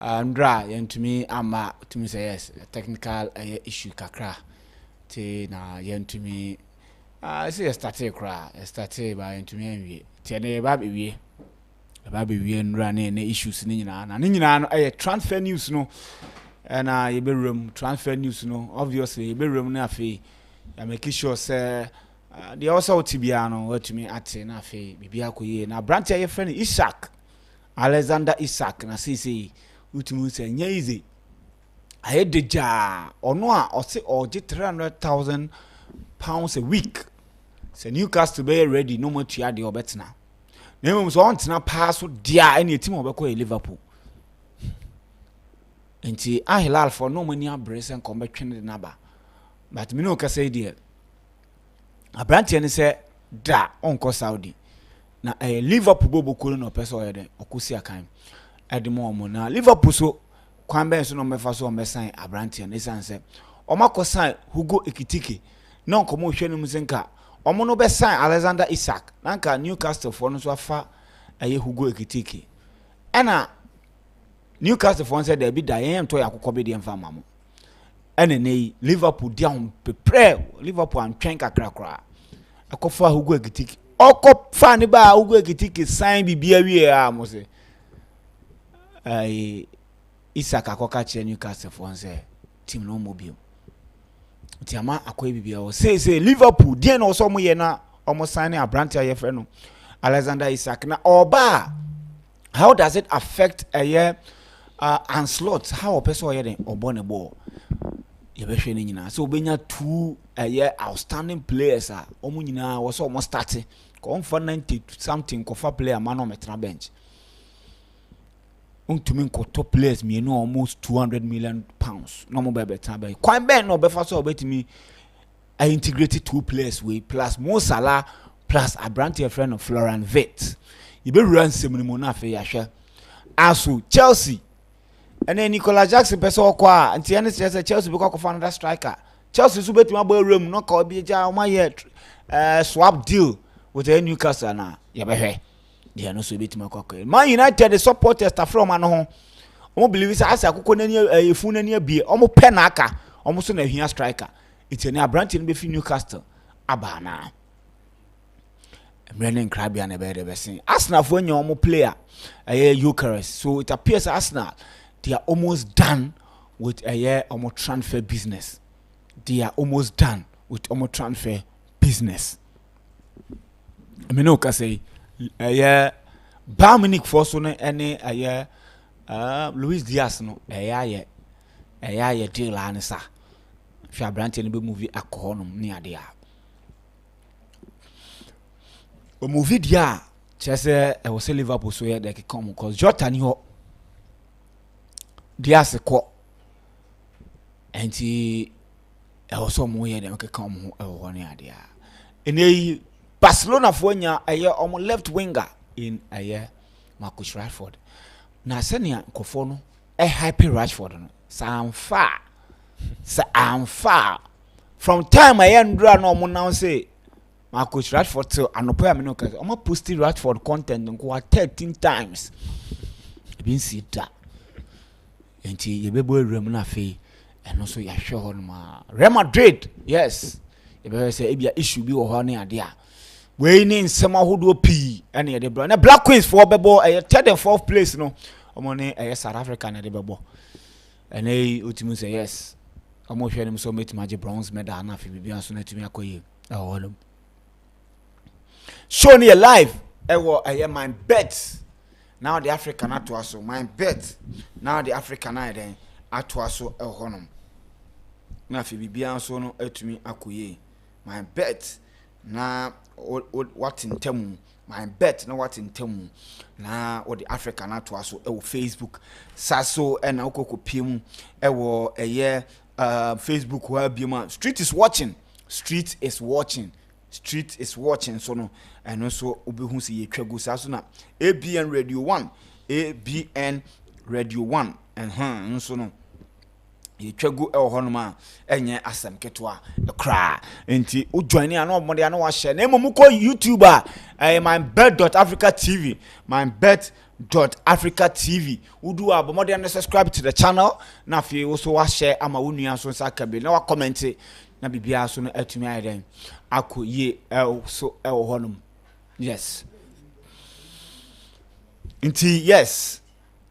Andra yentumi ama to me say yes technical issue kakra te na yentumi say start kra start ba yentumi anwie te na ba be wie nra na issues ni nyina na ni nyina no transfer news no na ye be room transfer news no obviously ye be room na afi ya make sure say the also tibia no watumi ate na afi bibia koye na branch ye friend Isaac Alexander Isaac na see utumi say nya easy ahedeja ono a ose oje 300,000 pounds a week say Newcastle be ready no more tua de obetena na emom so ontena pass dia ene team obekọ Liverpool enti Hilal for no money abrese nkom betwene de naba but me no ka say dia abrantie ne say da onko Saudi na Liverpool bobokolo no person oyede okosi akan edemo omo na Liverpool so kwan ben so no mefa so omesan abrantie ne sanse omakosan Hugo Ekitike na nkomo hwe ne muzenka omo no be sign Alexander Isaac nanka Newcastle for no so afa Hugo Ekitike ena Newcastle for say there be da yen to yakokọ be de mfa mamo ena nei Liverpool dia hom prepare Liverpool antwen kakrakra akofa Hugo Ekitike oko fa ne ba Hugo Ekitike sign bibia wie a mo se Isaac akoka che Newcastle for say team no mobile tiama akoy bibia o say Liverpool die na so mo ye na omo sign Abrante aye fe no Alexander Isaac na oba how does it affect onslaught how person ye den obone ball ye be hwe ni nyina so obenya two outstanding players omo nyina wo so omo start ko for 90 something ko fa player man on metra bench untumi ko top players me no almost 200 million pounds no mo be better be kwan ben no be fa so obetimi integrated two players we plus Mo Salah plus Abrante friend of Florian Wirtz you be run semini na fe ya hwe aso Chelsea ene Nicolas Jackson person kwa anti ene say Chelsea be kwa fa another striker Chelsea so betimi agba room no ka obi ja o ma ye swap deal with the Newcastle na ye be hwe they no so betimi akwa Man United the supporters ta from an ho o believe say asa akoko nani efu nani abie o mo pe na aka o mo so na hia striker it's na Abrante no be fi Newcastle abana Brendan Krabia na be de say Arsenal for nya omo player Eucharist so it appears Arsenal they are almost done with omo transfer business they are almost done with omo transfer business me no ka say Bayern Munich for so no ene Luis Diaz no ye deal anisa fi Abrante no be movie akohonom ni ade a o movie dia chese e wo se Liverpool so ye de ke come cause Jota ni ho Diaz ko enti e wo so mo ye de ke come ho e wo ni ade a ene Barcelona for nya omo left winger in Marcus Rashford na senia nkofo no hype Rashford no sa amfa from time ndra no omo now say Marcus Rashford till anopo me no ka omo post Rashford content nko 13 times been see that enti ye bebo awuram na fe eno so ya hwe ho no ma Real Madrid yes ye be say ebia issue bi wo ho ne ade a we ni nsema hodo pi ene de bra na Black Queens for bebo third and fourth place no omo ne South Africa na de bebo ene otimu say yes omo hwe ni so metima je bronze medal na fi bibia so na timi akoye no show me live my bet now the African atwaso my bet now the African then atwaso honom na fi bibia so no atumi akoye my bet na what in temu my bet na what in temu na o the African atwaso Facebook saso na okokopiem Facebook wa biema street is watching so no and also obehu se ye twago saso na ABN Radio 1 nso no ye twago honoma enye asem ketwa kra enti o join an o mode an wa share na emom ko YouTube my bet.africa TV my bet MYBET.AFRICA TV. Udu abomode and subscribe to the channel. Na fi also wa share ama wunu so saka be na wa comment na bibia so no atumi ayden akoye so honum. Yes. Inti yes.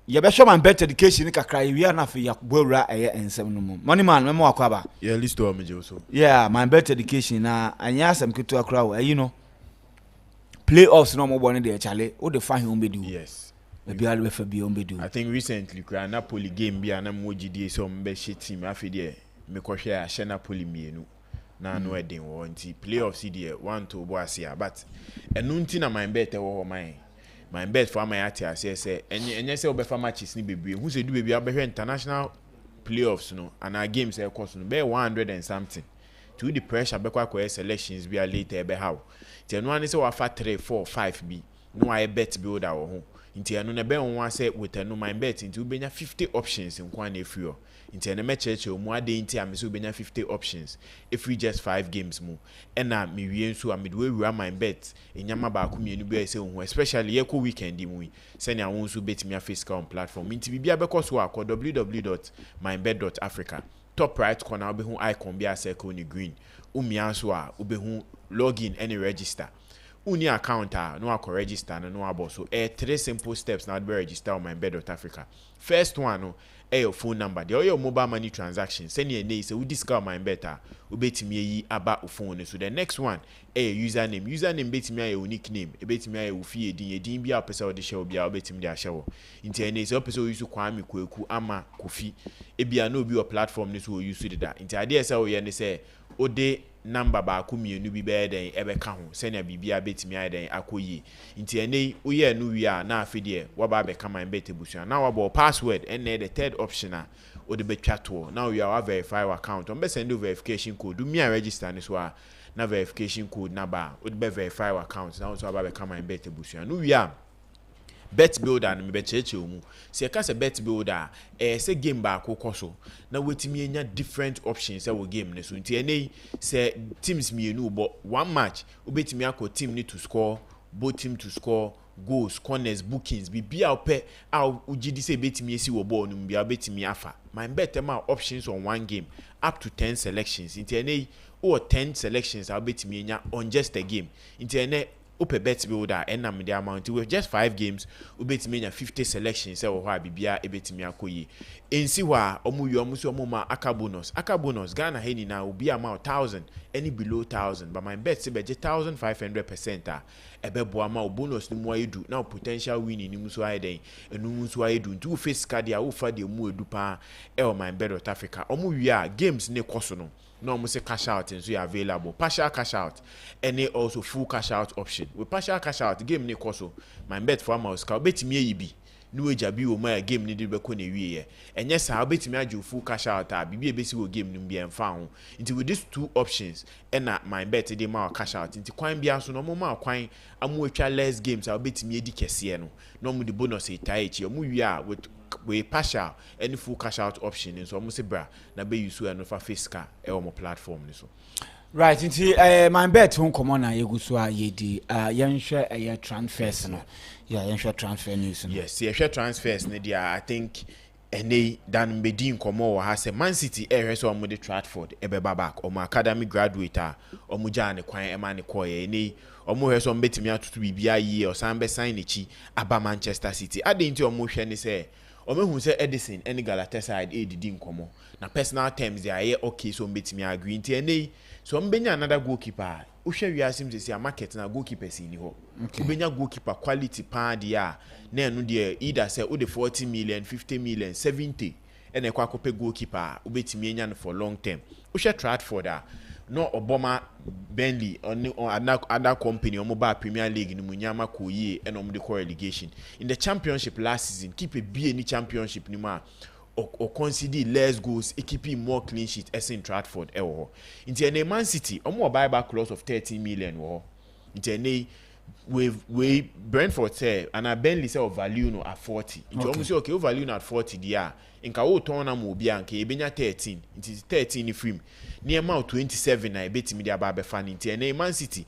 You be show MYBET education kakra we are na fi yakbowra eye ensem no mu. Money man memo akwaba. Yeah, list to me so. Yeah, MYBET education na anya asem ketu akra you know. Playoffs no more born there chale. O the find home be do. Yes. Maybe I'll be for be home be do. I think recently Napoli game be na mo GD so mbe shit team afi there. Me ko share a Napoli mienu. Na no edin wo nti playoffs there 1 to bo asia but enu nti na MYBET wo man. MYBET for my ati ase say enye say obefa matches ni bebre. Hu se du bebre abehwe international playoffs no and our games e cost no be 100 and something. To the pressure be kwa selections be later be how. Ti enu ani say wa fa 3 4 5 bi. No I bet builder wo ho. Nti enu na be won say with enu MYBET nti ubenya 50 options in kwa na free. Nti enu me cheche omu ade nti am say ubenya 50 options if we just 5 games mu. Ena me wie nso amedwe wura MYBET enyama ba ku mienu be say ho especially ye ko weekend mu. Say na won so betimi afisika on platform. Nti bibia be ko so akọ www.MYBET.AFRICA. Top right corner obehu icon be a circle ni green. Umia so a obehu login any register. Uni account no akọ register no abo so 3 simple steps now be register on MYBET.AFRICA. First one no your phone number. Your mobile money transaction. Send your name say we discover MYBET ubetimi yi aba phone. So the next one username. Username betimi your unique name. Betimi your fie din bia pesa o de share bia obetimi de share. Inti so pesa use Kwame Kweku ama Kofi. Bia no be your platform ni so use it that. Inti ade say o ye ne say ode number ba ku mienu bi be den ebeka ho senya bibia betimi ayden akoyi nti ene uye no wi a na afede wa ba be ka MYBET ebusuan na wa bo password and the third option a o de betwa to now you are verify your account on be send verification code do me register ni so a na verification code na ba o de be verify your account now so ba be ka MYBET ebusuan no wi a bet builder na me be cheche omu se ka se bet builder se game ba akoko so na wetimi enya different options e wo game ne so nti ene se teams mienu bo one match obetimi akọ team need to score both team to score goals corners bookings bibia ope a ugidi se betimi esi wo ball no bia betimi afa MYBET ma options on one game up to 10 selections nti ene or 10 selections a betimi enya on just a game nti ene Ope bet builder and nam the amount with just 5 games ubetimi nya 50 selections e wo ho abibia ebetimi akoyi ensi wa omu aka bonus Ghana heni na obi ama 1000 any below 1000 but MYBET se beje 1500% ebebo ama bonus ni mu ayedu na potential winning ni mu so ayeden enu mu so ayedu ntu face card ya wo fa de mu edu pa e o MYBET.AFRICA omu wi a games ne koso no no must cash out and so you're available partial cash out and also full cash out option with partial cash out game ne koso MYBET for mouse ka betimi yibi no eja bi o ma game ne de be ko na wie enye sa betimi aju full cash out a bibi ebesi wo game no bia mfa ho nti with these two options na MYBET de ma cash out nti kwan bia so no mo ma kwan amu atwa less games a betimi edi kese no mo de bonus etaichi o mu wie a with we partial any full cash out option so almost bra na be use no for fiscal e o mo platform ni so right nti MYBET hon komo na yeguso a yedi yenhwe transfers no yeah yenhwe transfer news no yes yenhwe transfers ne dia I think ene dan bedi nkomo wo ha se Man City ehwe so omo de Trafford ebeba back omo academy graduate a omo ja ne kwan ema ne koye ene omo hwe so mbetimi atutu bibia yi o san be sign echi aba Manchester City ade nti omo hwe ne se omehu se Edison any Galatasaray edidi nkomo na personal terms they are okay so mbetimi agree nti ene so mbenya another goalkeeper uhwe wiasim se sia market na goalkeepers ni ho ubenya goalkeeper quality pa dia na enu de either say o de 40 million 50 million 70 ene kwa kope goalkeeper ubetimi enya no for long term uhwe Trafford no Obama Burnley on other company omo ba Premier League ni munyama koyi and omo de relegation in the championship last season keep a be any championship ni ma or consider less goals keeping more clean sheet as in Trafford in the Man City omo buy back clause of 13 million wo in the we Brentford say and I Burnley say value no at 40. It almost say okay, value no at 40 there. Inka wo turn am obi anka e benya 13. It is 13 frame. Near mount 27 na e betimi dia ba be fan nti and Man City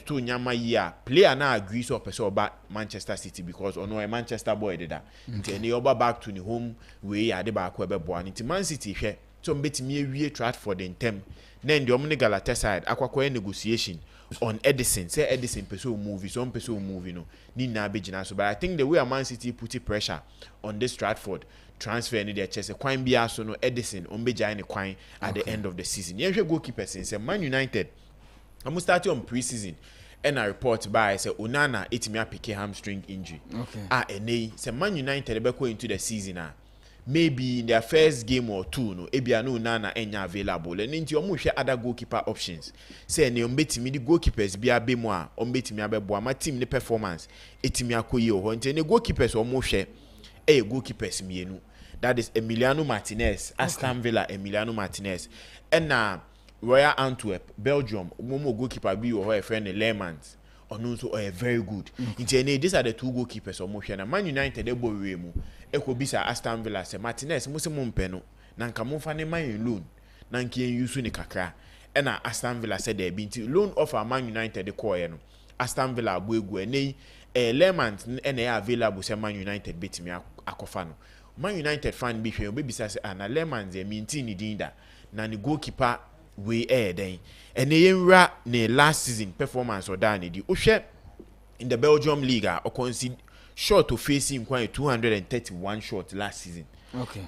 to nyama year player na agree so person about Manchester City because ono a Manchester boy deda. Nti and oba back to the home we ade ba ko be boa nti Man City hwe so betimi awie Trafford in term. Then the omni Galatasaray akwakoye negotiation on Edison. Say Edison person movie, some person movie no. Ni na be jina so but I think the way a Man City put pressure on this Stratford transfer in their chest kwine bia so no Edison on be jai ne kwine at the end of the season. Yenhwe goalkeeper say Man United I'm starting on pre-season and a report by say Onana etimi apike hamstring injury. Ene say Man United be go into the season maybe in their first game or two no ebia no Onana enya available and nti omo hwe other goalkeeper options say ne ombetimi di goalkeepers bia be mo a ombetimi abebo ama team ne performance etimi akoyi ho nti ne goalkeepers omo hwe goalkeepers mienu that is Emiliano Martinez Aston Villa Emiliano Martinez and Royal Antwerp Belgium momo goalkeeper bi ho e friend Lemans ono so very good nti these are the two goalkeepers omo hwe na Man United ebo we mu ekobisa Aston Villa se Martinez mo se mo mpe no na nka mo fa ne man loan na nka yusu ne kakra na Aston Villa said there be loan offer Man United call no Aston Villa abuegu ene Lemans na available se Man United betimi akofa no Man United fan bi hwe obebisa se na Lemans e minti ni dinda na ne goalkeeper we den ene yenra ne last season performance or da ne di ohwe in the Belgium league or concede shot to facing quite 231 shot last season.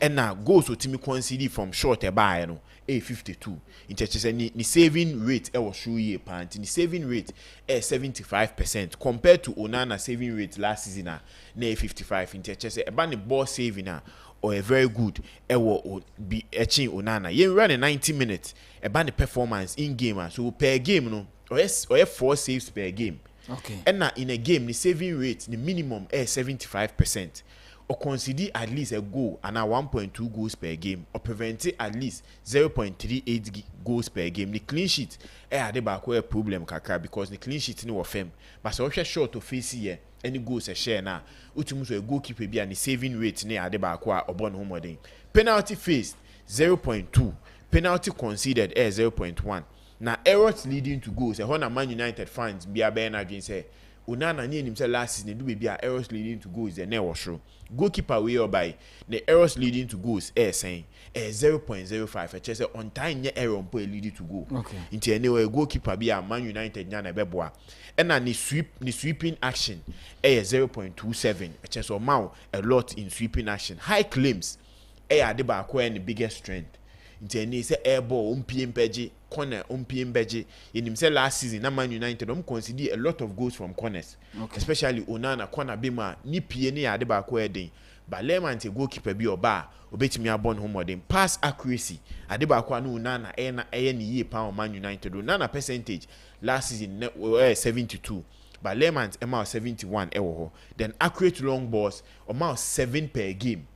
And now goals to Timmy concede from short a buy no 52. In churches ni saving rate was show ye pant. The saving rate 75% compared to Onana saving rate last season na 55. In churches a ban the ball saving or a very good be etching Onana. You run 90 minutes a ban the performance in game so per game no or 4 saves per game. And now in a game, the saving rate, the minimum is 75%. Or consider at least a goal and 1.2 goals per game, or prevent at least 0.38 goals per game. The clean sheet, they back a problem kaka because the clean sheet no firm. But so short to face here, any goals a share now. Ultimately, a goalkeeper be and the saving rate near the back or born home day. Penalty faced 0.2, penalty conceded 0.1. Now errors leading to goals. A hundred Man United fans be a Bernard say Onana ni himself last season do be errors leading to goals. The never show goalkeeper way by the errors leading to goals. Saying 0.05. I just say on time ye error on leading to goal. Into anyway goalkeeper be a Man United nyana beboa. And then the sweeping action 0.27. I just amount a lot in sweeping action. High claims adeba acquire the biggest strength. Inteni say air ball MPMPG corner MPMPG in himself last season na Man United consider a lot of goals from corners especially Onana corner bima ni pie ni ade ba ko eden but Lemans a goalkeeper bi oba obetimi abon home modern pass accuracy ade ba ko na Onana ni ye pa Man United Onana percentage last season 72 but Lemans amount 71 then accurate long balls amount 7 per game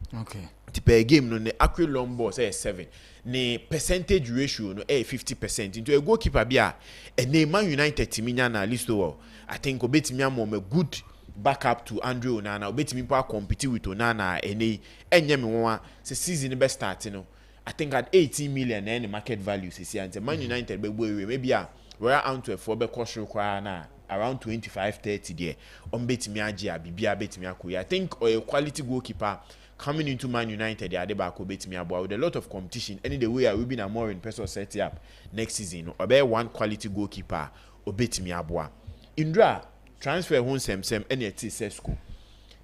per game no the accurate long balls 7 ne percentage ratio no 50% into a goalkeeper bia and Man United team na list I think obetimi am a good backup to Andre Onana obetimi pa compete with Onana enye me won say season be start no I think at 18 million any market value say and Man United be boy maybe Royal Antwerp for be cost require na around 25-30 there on betimi age bibia betimi akoyi I think a quality goalkeeper coming into Man United, they are with a lot of competition. Any the way we've been more in person set up next season. Or one quality goalkeeper, obetimi abua. Indra transfer home sem any Sesco.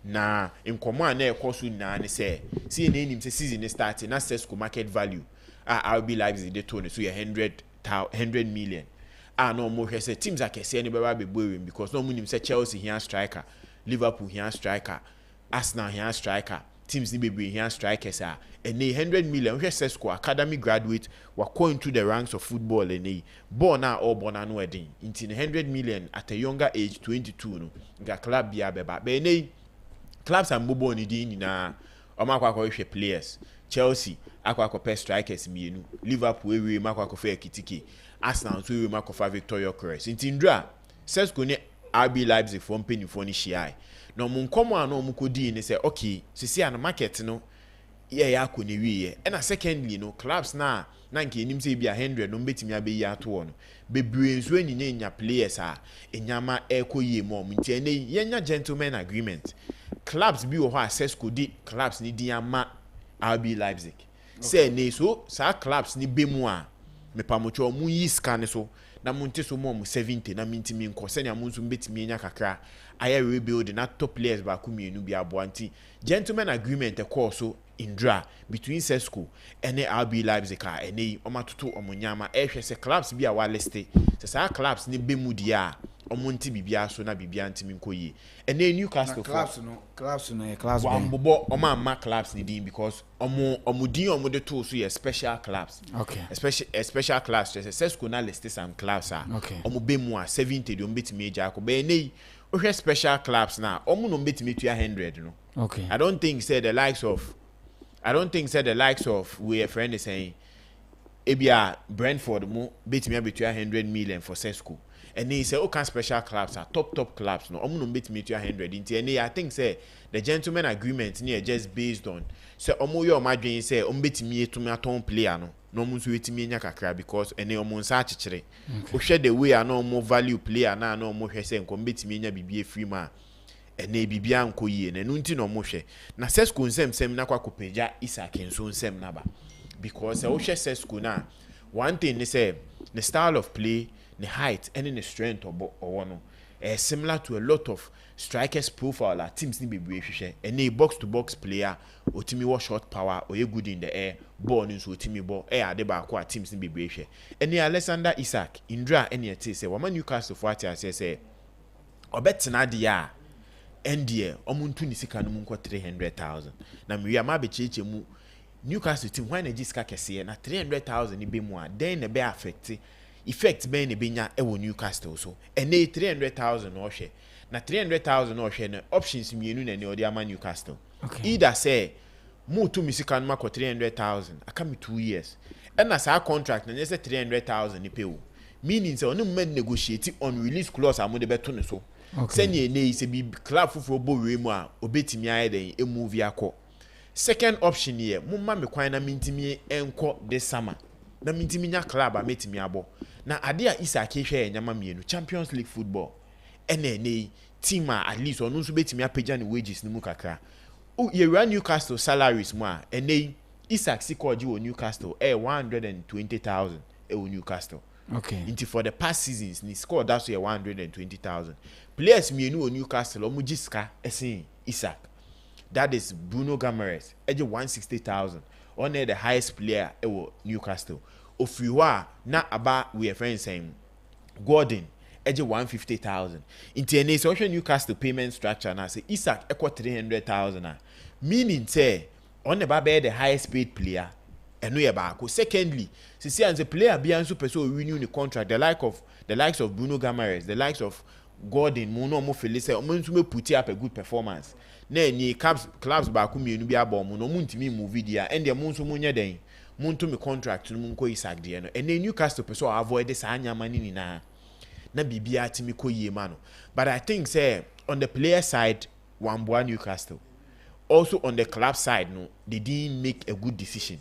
Na in command na ekosu na ne say. See name say season starting na Sesco market value. RB Leipzig they told so 100 million. No more say teams like say anybody be boring because no money say Chelsea here striker, Liverpool here striker, Arsenal here striker. Teams need be here strikers and 100 million we Sesco academy graduate were going to the ranks of football and born now or born no wedding into 100 million at a younger age 22 no ga club bia beba be clubs and mobile ni din na omakwa players Chelsea akwa strikers mienu Liverpool we makwa fe kitike Arsenal we makwa Victoria Crest into Indra Sesco ne RB Leipzig for penny for ni shia no mo nkomo a no mo kodi ni say okay sisi an market no ya ko ne wiye and secondly no clubs na nke enim say bia 100 no betimi abeyi ato no bebre nso nya players a enyama ekoyie mo nti ene yenya gentleman agreement clubs bi wo ho access kodi clubs ni di ama RB Leipzig say ne so sa clubs ni bemu a mepamocho mu yi scan so na munte so mo 70 na mintimi nko se nya munso betimi enya kakra aye rebuild na top players ba ku mienu bi abo anti gentleman agreement e call so indra between Sesco and RB Leipzig ka ene omatoto omonyama ehwe se clubs bi a wa liste se sa clubs ni bemu dia omonti bibia so na bibia ntimi nkoyi ene Newcastle clubs no clubs wambobo oma clubs ni din because omudin omude to so ye special clubs okay special class just Sesco na liste some clubs are okay omubemu a 70 de ombetimi eja ko be ene ohwe special clubs na omu no ombetimi 100 no okay I don't think the likes of we a friend is saying ebia Brentford mo betimi between 100 million for Sesco and he say okay special clubs are top clubs no omo no betimi 100 into and I think say the gentleman agreement near just based on say omo yo madwen say omo betimi etumi aton player no omo so etimi enya kakra because ene omo nsa achechire o hwe the way na omo value player na omo hwe say nko betimi enya bibie free ma ene bibia nko yie na nunti no mo hwe na Sesco nsem na kwa kopeja Isaac nso nsem na ba because o hwe Sesco na one thing they say the style of play the height and the strength or no similar to a lot of strikers profile like teams ni bebre hwehwe and a box to box player otimi wa short power or you good in the air ball nso otimi ball ade ba ko teams ni bebre hwehwe and Alexander Isaac Indra and yet say wa Newcastle for at say obetena de ya endie omuntu ni sika no munko 300,000 na miya ma be cheche mu Newcastle team why na jiska kese na 300,000 ni be mu a then na be affect effect be na benya e wo Newcastle so ene 300,000 no hwe na 300,000 no hwe na options mienu na ne odi ama Newcastle okay. Either say mu to misika no mako 300,000 aka me 2 years and na sa contract na ne say 300,000 ni pewo meaning say onu men negotiate on release clause amode beto ne so okay. Send ye se bi club fufuro bo we mu a obetimi aye den e move akọ second option here mumma me kwan na mintimi enko this summer na mintimi nya club a metimi abo na ade a Isaac hwe nyama mienu Champions League football ene team a at least onu so betimi apagya ne wages ni mu kakra o ye Newcastle salaries mu a ene Isaac sikoji wo Newcastle 120,000 wo Newcastle okay into for the past seasons ni score that's 120,000 players mienu wo Newcastle omu jiska esen Isaac. That is Bruno Guimaraes, 160,000. On the highest player ewo Newcastle. Ofiwa na aba we are friends saying Gordon 150,000. Into any social Newcastle payment structure na say Isaac equal 300,000. Meaning say on the babe the highest paid player eno ye baako. Secondly, see as a player be anso person renew the contract the likes of Bruno Guimaraes, the likes of Gordon mo no mo feel say mo nso me put up a good performance. Na ni clubs ba ku mienu bi abom no muntimi move dia and dem nso munye den muntu me contract no munko Isaac de no and Newcastle person avoid this anyama ni na bibia timi koyie ma no but I think say on the player side Wamboa Newcastle also on the club side no they didn't make a good decision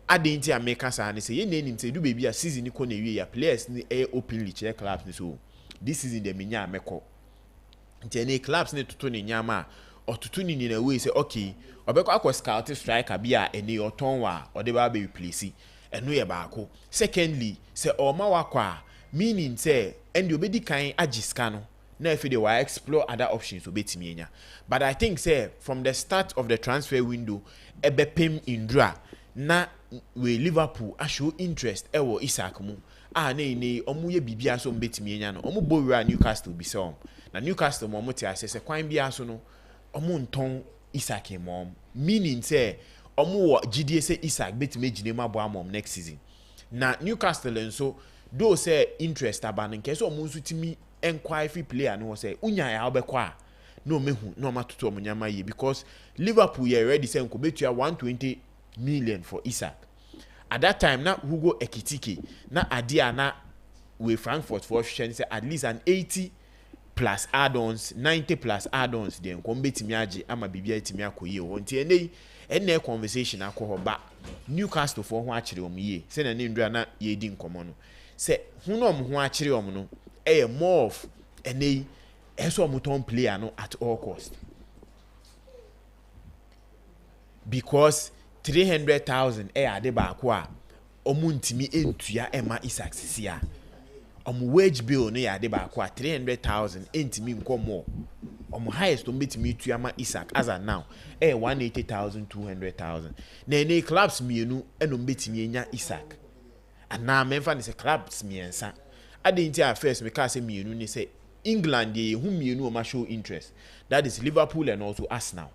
adenti America say say ye nanim say do baby a season ni ko na wie ya players ni openly check clubs ni so this season dem nya ameko nti clubs ni toto ni nyama otutu ni na we say okay obekọ akọ scout striker bia eni oton wa ode ba be replace enu ye baako secondly say oma wakwa meaning say endi obedi kan agiska no na if they were explore other options obetimi enya but I think say from the start of the transfer window ebepem Indra na we Liverpool a show interest ewo Isaac mu a na omu ye bibia so mbetimi enya no omu bowura Newcastle bi so na Newcastle mo mo ti asese kwan bia so no omu nton Isaac mom meaning say omu wo gidie say Isaac betime gine mabo amom next season na Newcastle nso do say interest aban nke so omu nso timi enquire free player no say unya ya obekọ a no mehu no matoto omunyama ye because Liverpool ye ready say nko betua 120 million for Isaac at that time na Hugo Ekitike na adia na we Frankfurt for say at least an 80 plus add-ons 90 plus add-ons then come betimi age ama bibia etimi akoye o nti ene conversation akọ ba Newcastle for ho akire om ye se na ndura na ye di nkomo no se hu no ho akire om no more of ene eso omuton player no at all cost because 300,000 ade ba ko a omuntimi entua ema Isaac sisia wage bill no ya ade ba ko a 300,000 entimi nkomo highest ombetimi tua ma Isaac as at now 180,000 200,000 na ene clubs mienu enombetimi enya Isaac ana memfa ne se clubs miensa ade nti a first me ka se mienu ni se England ye hu mienu o ma show interest, that is Liverpool and also Arsenal.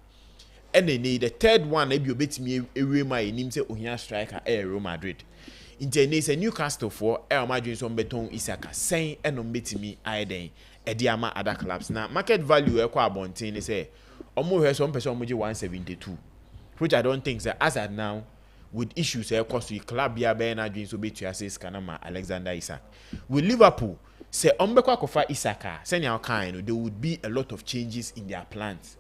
And then the third one e bi obetimi ewe ma enim se ohia striker Real Madrid. Inti say Newcastle for Madrid so beton Isaka sen enom betimi aiden e di ama other clubs. Na market value e kwa abontin ni say omo hwe so person omo 172, which I don't think say as at now with issues e cost the club ya be na Madrid so betu assist kanama Alexander Isak. With Liverpool say ombekwa kofa Isaka senior kind, there would be a lot of changes in their plans.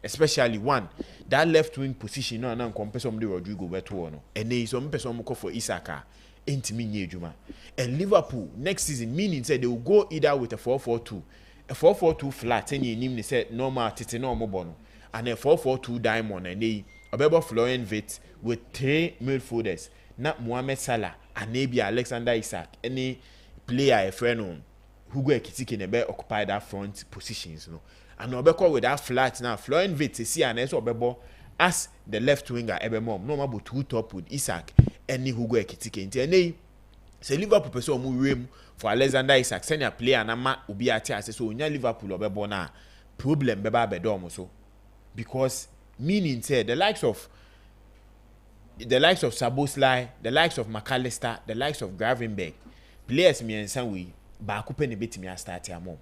Especially one, that left wing position no na compare the Rodrigo Beto no. And there is some person who call for Isaka intimi nyejuma. And Liverpool next season meaning say they will go either with a 4-4-2. A 4-4-2 flat and you say normal tete normal bono. And a 4-4-2 diamond and they obebo Florian Wirtz with 3 midfielders. Not Mohamed Salah and maybe Alexander Isak. Any player a friend who go Ekitike nebe occupy that front positions no. And obeko with that flat now Florian Wirtz see and so obebo as the left winger ebemom no mabo two top with Isak any who go Ekitike nti ene say Liverpool person mu rem for Alexander Isak senior player na ma obi ati ase so onya Liverpool obebo na problem beba bedom so because meaning say the likes of Szoboszlai, the likes of McAllister, the likes of Gravenberch players me and some we ba ko pe ne betimi a start amom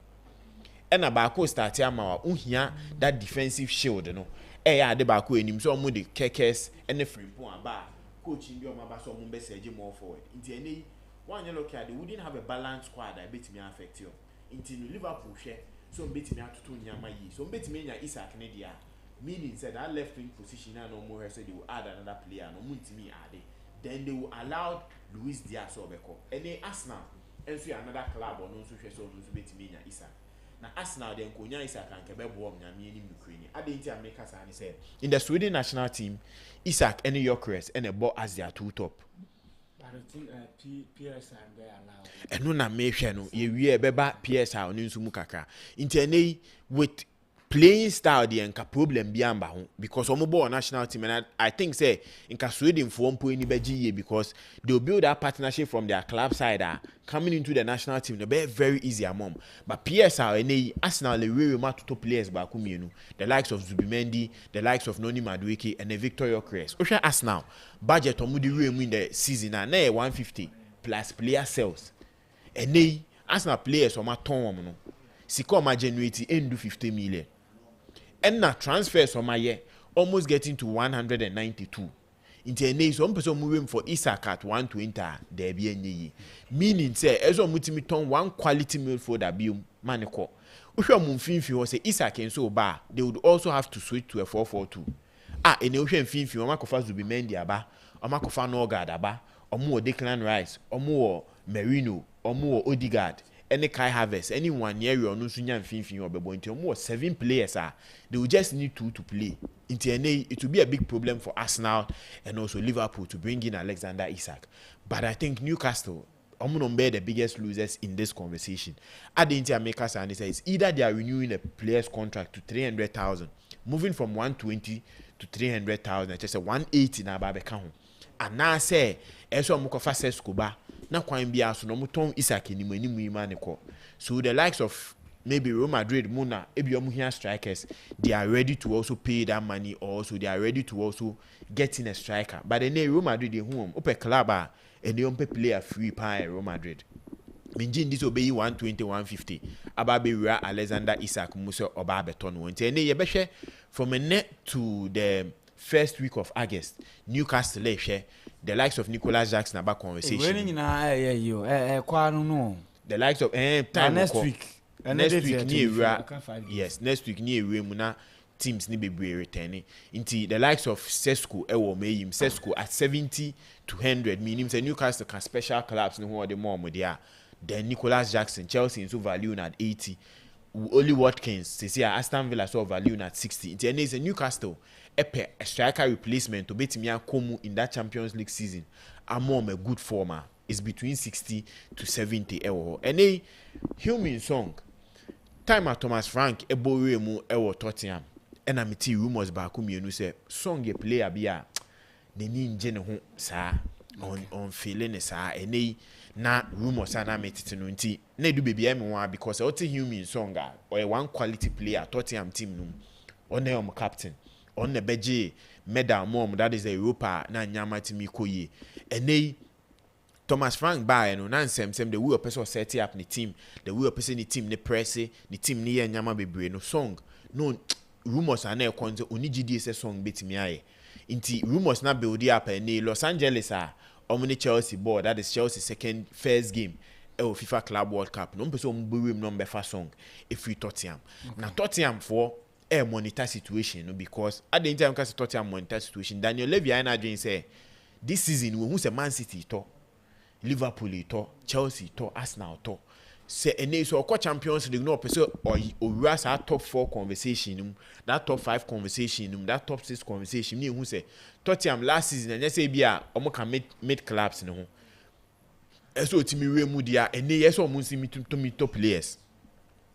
and a baako start ama unhia that defensive shield no ya de baako enim so omo de kekes and frimpon aba coach ndi o maba so omo be seje more forward nti ene one look at they wouldn't have a balanced squad that betimi affect you nti no Liverpool hwe so betimi atoto nyama yi so betimi nya Isak ne dia meaning said that left wing position na no more say they will add another player no muntimi add then they will allow Luis Diaz obeko ene Arsenal enso another club or no so hwe so no betimi nya Isak na Arsenal den konya Isak and kebebo nyame ni Ukraine adenti America say say in the Sweden national team Isak and Gyökeres and a ball as their two top. But I think PS and they allow and no na me hwe no ye wie beba PS a onu nsumu kakra intene with playing style the enka problem bi amba ho because omo ball national team and I think say inka Sweden for 1 beji because they will build that partnership from their club side coming into the national team they be very easy among but PSR and Arsenal le really matter to players ba ku mienu the likes of Zubimendi, the likes of Noni Madueke and the Victor Gyökeres o hwe Arsenal budget omo di real in the season na 150 plus player sales and Arsenal players o ma ton omo no sika o ma generate endu 50 million. And na transfers from my year almost getting to 192. In the some person moving for Isak at 120 there be any meaning say ezo mutimi ton one quality midfielder bi maniko. Uhwe mumfinfi ho say Isak and so ba they would also have to switch to a 4-4-2. Ene uhwe mfinfi o makofa Zubimendi aba, o makofa Norgard aba, omo Declan Rice, omo Merino, omo Odegaard. Any Kai Havertz, anyone near you, no sooner than 15 or be more 7 players they will just need 2 to play. It will be a big problem for Arsenal and also Liverpool to bring in Alexander Isak. But I think Newcastle, I'm going to be the biggest losers in this conversation. At the Inter-Americas, and it's either they are renewing a player's contract to 300,000, moving from 120 to 300,000, just a 180 na ba beka ho. And now say, eso mukofa Sescoba. Na kwan bia so no muton Isak ni manimu imane ko so the likes of maybe Real Madrid muna ebiom here strikers they are ready to also pay that money or also they are ready to also get in a striker but then Real Madrid dey home ope club and they pay player free pay Real Madrid minjin this obey 120 150 ababe wura Alexander Isak muso oba beton won nti ene ye behwe from a net to the first week of August Newcastle hwe the likes of Nicolas Jackson about conversation. The likes of time next week. next week ni ewura yes next week ni ewura mu na teams ni bebree returning into the likes of Sesco ewo mayim Sesco at 70 to 100 meaning say Newcastle can special collapse no ho the more there then Nicholas Jackson Chelsea so value at 80 Oli Watkins say Aston Villa so value at 60 into any Newcastle a striker replacement to betimi akomu in that Champions League season among a good former is between 60 to 70 ewo any human song time at Thomas Frank ebore mu ewo Tottenham and I'm rumors back you say song a player be a the ninja ho sa on feeling sa any na rumors na metiti no nti na do baby am one because what human song or one quality player Tottenham team no on the captain on the beje medal mom that is the Europa na nyama timi koye and Thomas Frank by no nansem the way a person set up the team the way a person the team the press the team ni nyama bebre no song no rumors are na konze oni gidi ese song betimi aye inti rumors na build up and Los Angeles are omni Chelsea board that is Chelsea first game FIFA Club World Cup no person mburu number fa song if we Tottenham na Tottenham for a monitor situation no because at the time cause Tottenham monitor situation Daniel Levy I na dream say this season we who say Man City to Liverpool to Chelsea to Arsenal to say any so Champions League no person or ras our top 4 conversation that top 5 conversation that top 6 conversation me who say Tottenham last season and say bia omo can mid collapse no eso timi we mu dia ene yes omo si me top players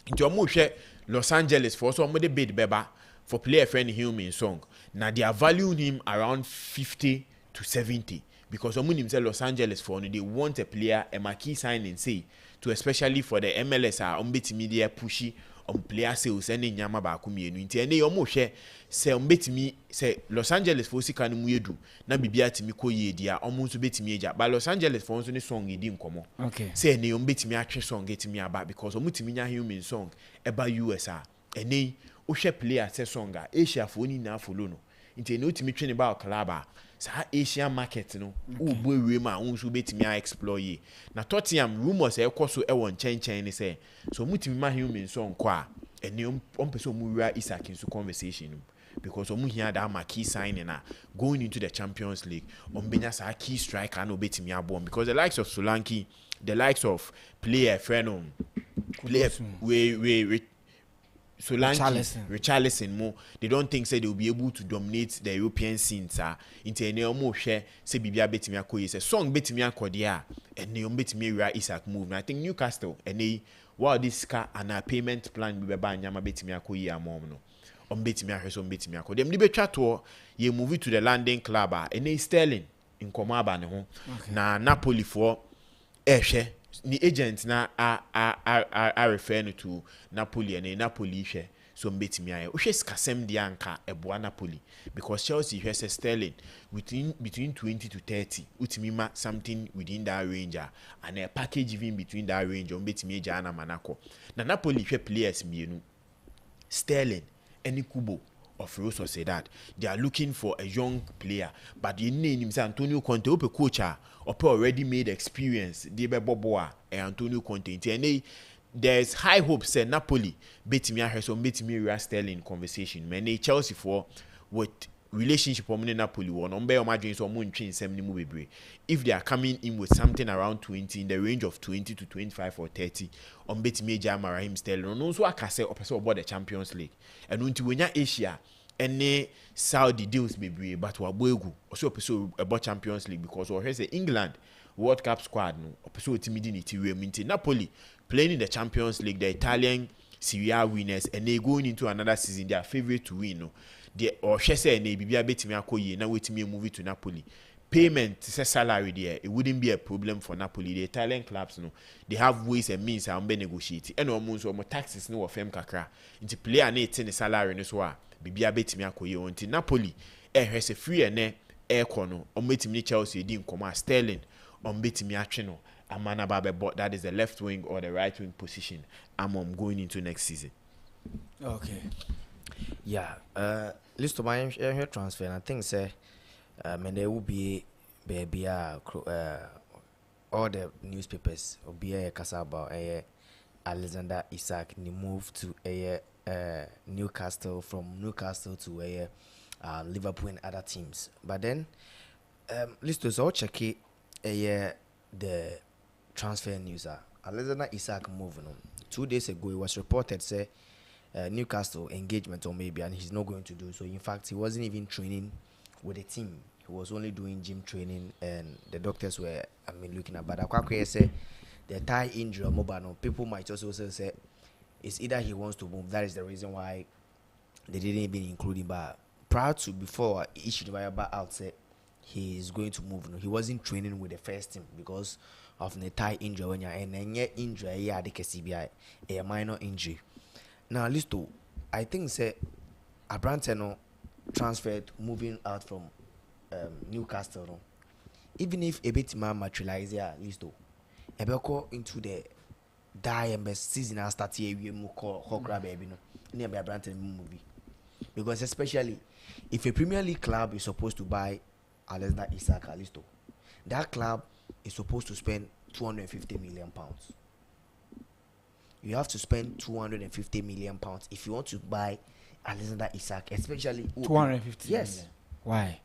nti omo hwe Los Angeles for so omo de bid beba for player friend human song na they are valuing him around 50 to 70 because omo nim say Los Angeles for no they want a player a marquee signing say to especially for the MLS betimi dey pushy on player sales and nyama ba ko mienu nti ene yo mo hwe se betimi se Los Angeles for sika no mu edu na bibia timi ko ye dia omo nso betimi eja ba Los Angeles for nso ne song edi nkomo okay se ene yo betimi atwe song etimi aba because omo timi nya human song eba US ene o hwe player se song Asia for ni na follow no nti ene o timi twe ne ba club sa Asian market no ubo ewe ma unso betimi a explore ye na Tottenham rumors ekoso e won chen ni say so mutimi ma human so nko a ene on person mu wura Isaac in so conversation no because omu here that marquee signing na going into the Champions League on benya sa key striker no betimi abom because the likes of Solanke the likes of player friend player we Solanke, Richarlison more. They don't think say they will be able to dominate the European scene, sir. Into any almost share say Bibia betimi akoye say song betimi akodia and ne betimi wura Isaac move. I think Newcastle and they while this car and a payment plan be ba nyama betimi akoye amom no. Betimi ahweso betimi akode. Dem be twa to ye move to the London club and they Sterling in komaba ne ho. Na Napoli for ehwe ni agent na I refer to Napoli and Napoli hwe so mbetimi aye o hwe skasem dia anka eboa Napoli because Chelsea hwe say Sterling between 20 to 30 utimi ma something within that range and a package even between that range o mbetimi eja na manako na Napoli hwe players mienu Sterling and Kubo of Real Sociedad. They are looking for a young player, but the name himself Antonio Conte, ope coach already made experience. Debe Boboa and Antonio Conte. And there's high hopes that Napoli betimi aheso betimi Real Sterling conversation. Many Chelsea for with relationship with Napoli one on be imagine so mo ntwe nsem ni mu bebre. If they are coming in with something around 20 in the range of 20 to 25 or 30 on betimi Jama Raheem Sterling no so akase opese about the Champions League and unti wenya Asia any Saudi deals bebre but waboegu also opese about Champions League because we say England World Cup squad no opese otimidi ni tiwem Napoli playing in the Champions League the Italian Serie A winners and they going into another season they are favorite to win no the or she say na bibia betimi akoye na wetimi move to Napoli payment say salary there it wouldn't be a problem for Napoli the Italian clubs no they have ways and means how be negotiate and almost so taxes no ofem kakra into player na etin salary no so a bibia betimi akoye until Napoli has a free and kono on betimi Chelsea di nkomo Sterling on betimi atwe no amana babe but that is the left wing or the right wing position I'm going into next season. Okay. Yeah, list of my transfer and I think say and there will be baby all the newspapers will be a casa about Alexander Isak he moved to a Newcastle, from Newcastle to a Liverpool and other teams. But then let's so check it the transfer news. Alexander Isak moving on. 2 days ago, it was reported say Newcastle engagement or maybe, and he's not going to do so. In fact, he wasn't even training with the team. He was only doing gym training, and the doctors were looking at. But I say the thigh injury or mobile. People might also say it's either he wants to move. That is the reason why they didn't even include him. But prior to before issued by out said he is going to move. No, he wasn't training with the first team because of the thigh injury. When you're in an injury, yeah, the CBI a minor injury. Now, Listo, I think say Abrante transferred moving out from Newcastle. No? Even if a bit more materialize here, Listo, go into the season and start here we call baby no near Abrante movie, because especially if a Premier League club is supposed to buy Alexander Isak, Listo, that club is supposed to spend 250 million pounds. You have to spend 250 million pounds if you want to buy Alexander Isak, especially 250. Yes. Million. Why?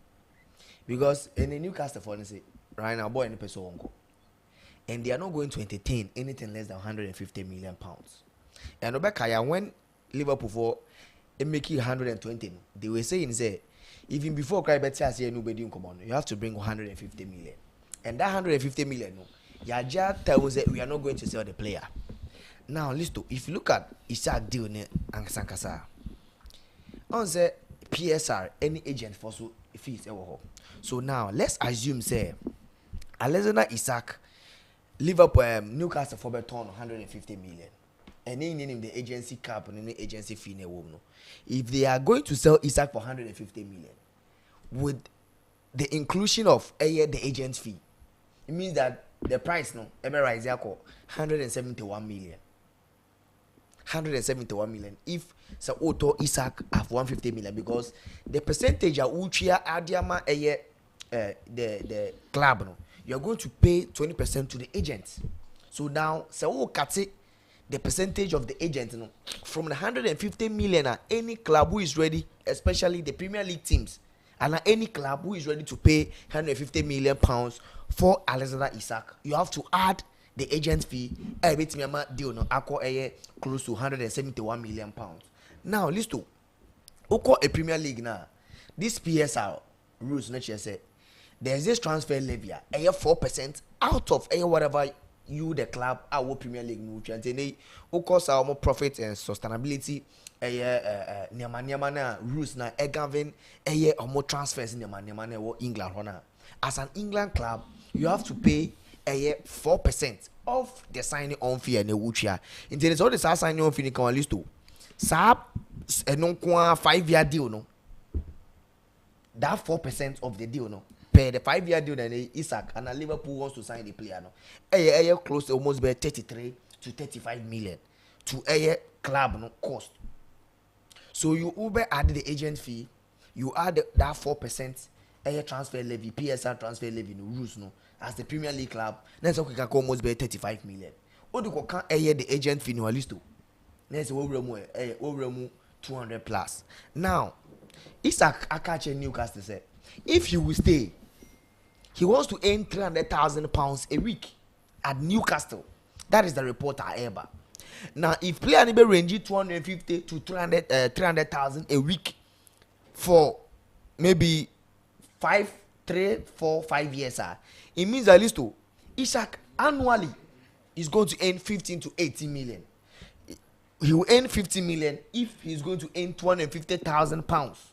Because in the Newcastle, for instance, right now, boy, any person won't go, and they are not going to entertain anything less than 150 million pounds. And Obekaya, when Liverpool for make it 120, they were saying say even before Crybetia say nobody come on, you have to bring 150 million, and that 150 million, no, Yaja tells that we are not going to sell the player. Now, listen, if you look at Isak deal and Sankasa, on the PSR, any agent for so fees ever. So now let's assume say Alexander Isak, Liverpool, Newcastle for beton 150 million, and then in the agency cap and the agency fee no. If they are going to sell Isak for 150 million, with the inclusion of the agent fee, it means that the price no ever rise 171 million. 171 million if so auto Isak have 150 million, because the percentage of Uchia Adiama the club no, you are going to pay 20% to the agent. So now so cut the percentage of the agent no, from the 150 million any club who is ready, especially the Premier League teams, and any club who is ready to pay 150 million pounds for Alexander Isak, you have to add the agent fee. Bit deal no close to 171 million pounds. Now listen, oko a Premier League now, this PSR rules nature say there's this transfer levy 4% out of whatever you the club our Premier League no chance, and they oko sa more profit and sustainability nyama na rules na govern more transfers in nyama na England hona. As an England club, you have to pay 4% of the signing on fee and the wuchia. In the all the signing on fee can list to sab non 5-year deal no. That 4% of the deal no. Per the 5-year deal then Isak and Liverpool wants to sign the player no. Close to almost by 33 to 35 million to club no cost. So you Uber add the agent fee, you add that 4% transfer levy, PSR transfer levy no rules no. As the Premier League club, then so we can almost be 35 million. Or you can the agent fee no list to. Then so we 200 plus. Now, Isak Akache Newcastle said, if he will stay, he wants to earn 300,000 pounds a week at Newcastle. That is the report I ever. Now, if player be range 250 to 300,000 a week for maybe 3, 4, 5 years, it means at least to Isak annually is going to earn 15 to 18 million. He will earn 50 million if he's going to earn 250,000 pounds,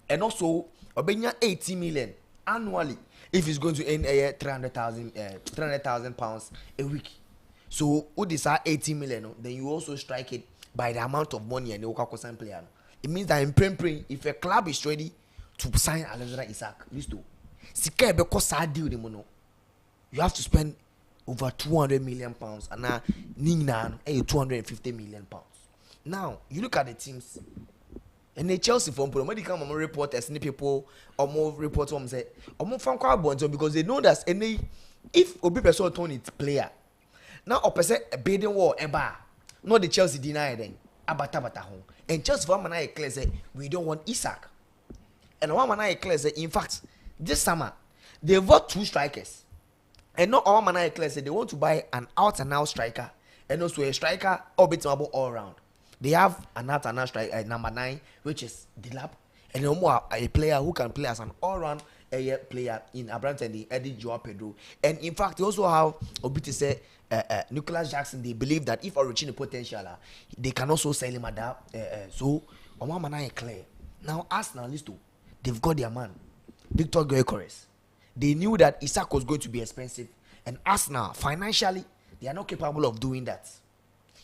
and also Obenya 80 million annually if he's going to earn 300,000 pounds a week. So what is 80 million? Then you also strike it by the amount of money and the Okakosan player. It means that in praying, if a club is ready to sign Alexander Isak, list to Sika because I deal the mono, you have to spend over 200 million pounds, and now Ningnan 250 million pounds. Now you look at the teams, and the Chelsea from medical reporters, any people or more reports say or more from crowd bonds because they know that any if Obi person turn it player, now opposite a bidding war eba no the Chelsea deny then abata home and Chelsea for man I clear say we don't want Isaac and one man I clear say in fact this summer they bought 2 strikers and not all man I clear say they want to buy an out and out striker and also a striker orbitable all round. They have an out and out striker number 9 which is Dilap and no more a player who can play as an all round player in Abrante and the Eddie Joao Pedro. And in fact, they also have Obiti say Nicholas Jackson. They believe that if Origin potential, they can also sell him at that. So, Omamana clear. Now, Arsenal, listen, they've got their man, Victor Gyökeres. They knew that Isak was going to be expensive, and Arsenal financially they are not capable of doing that.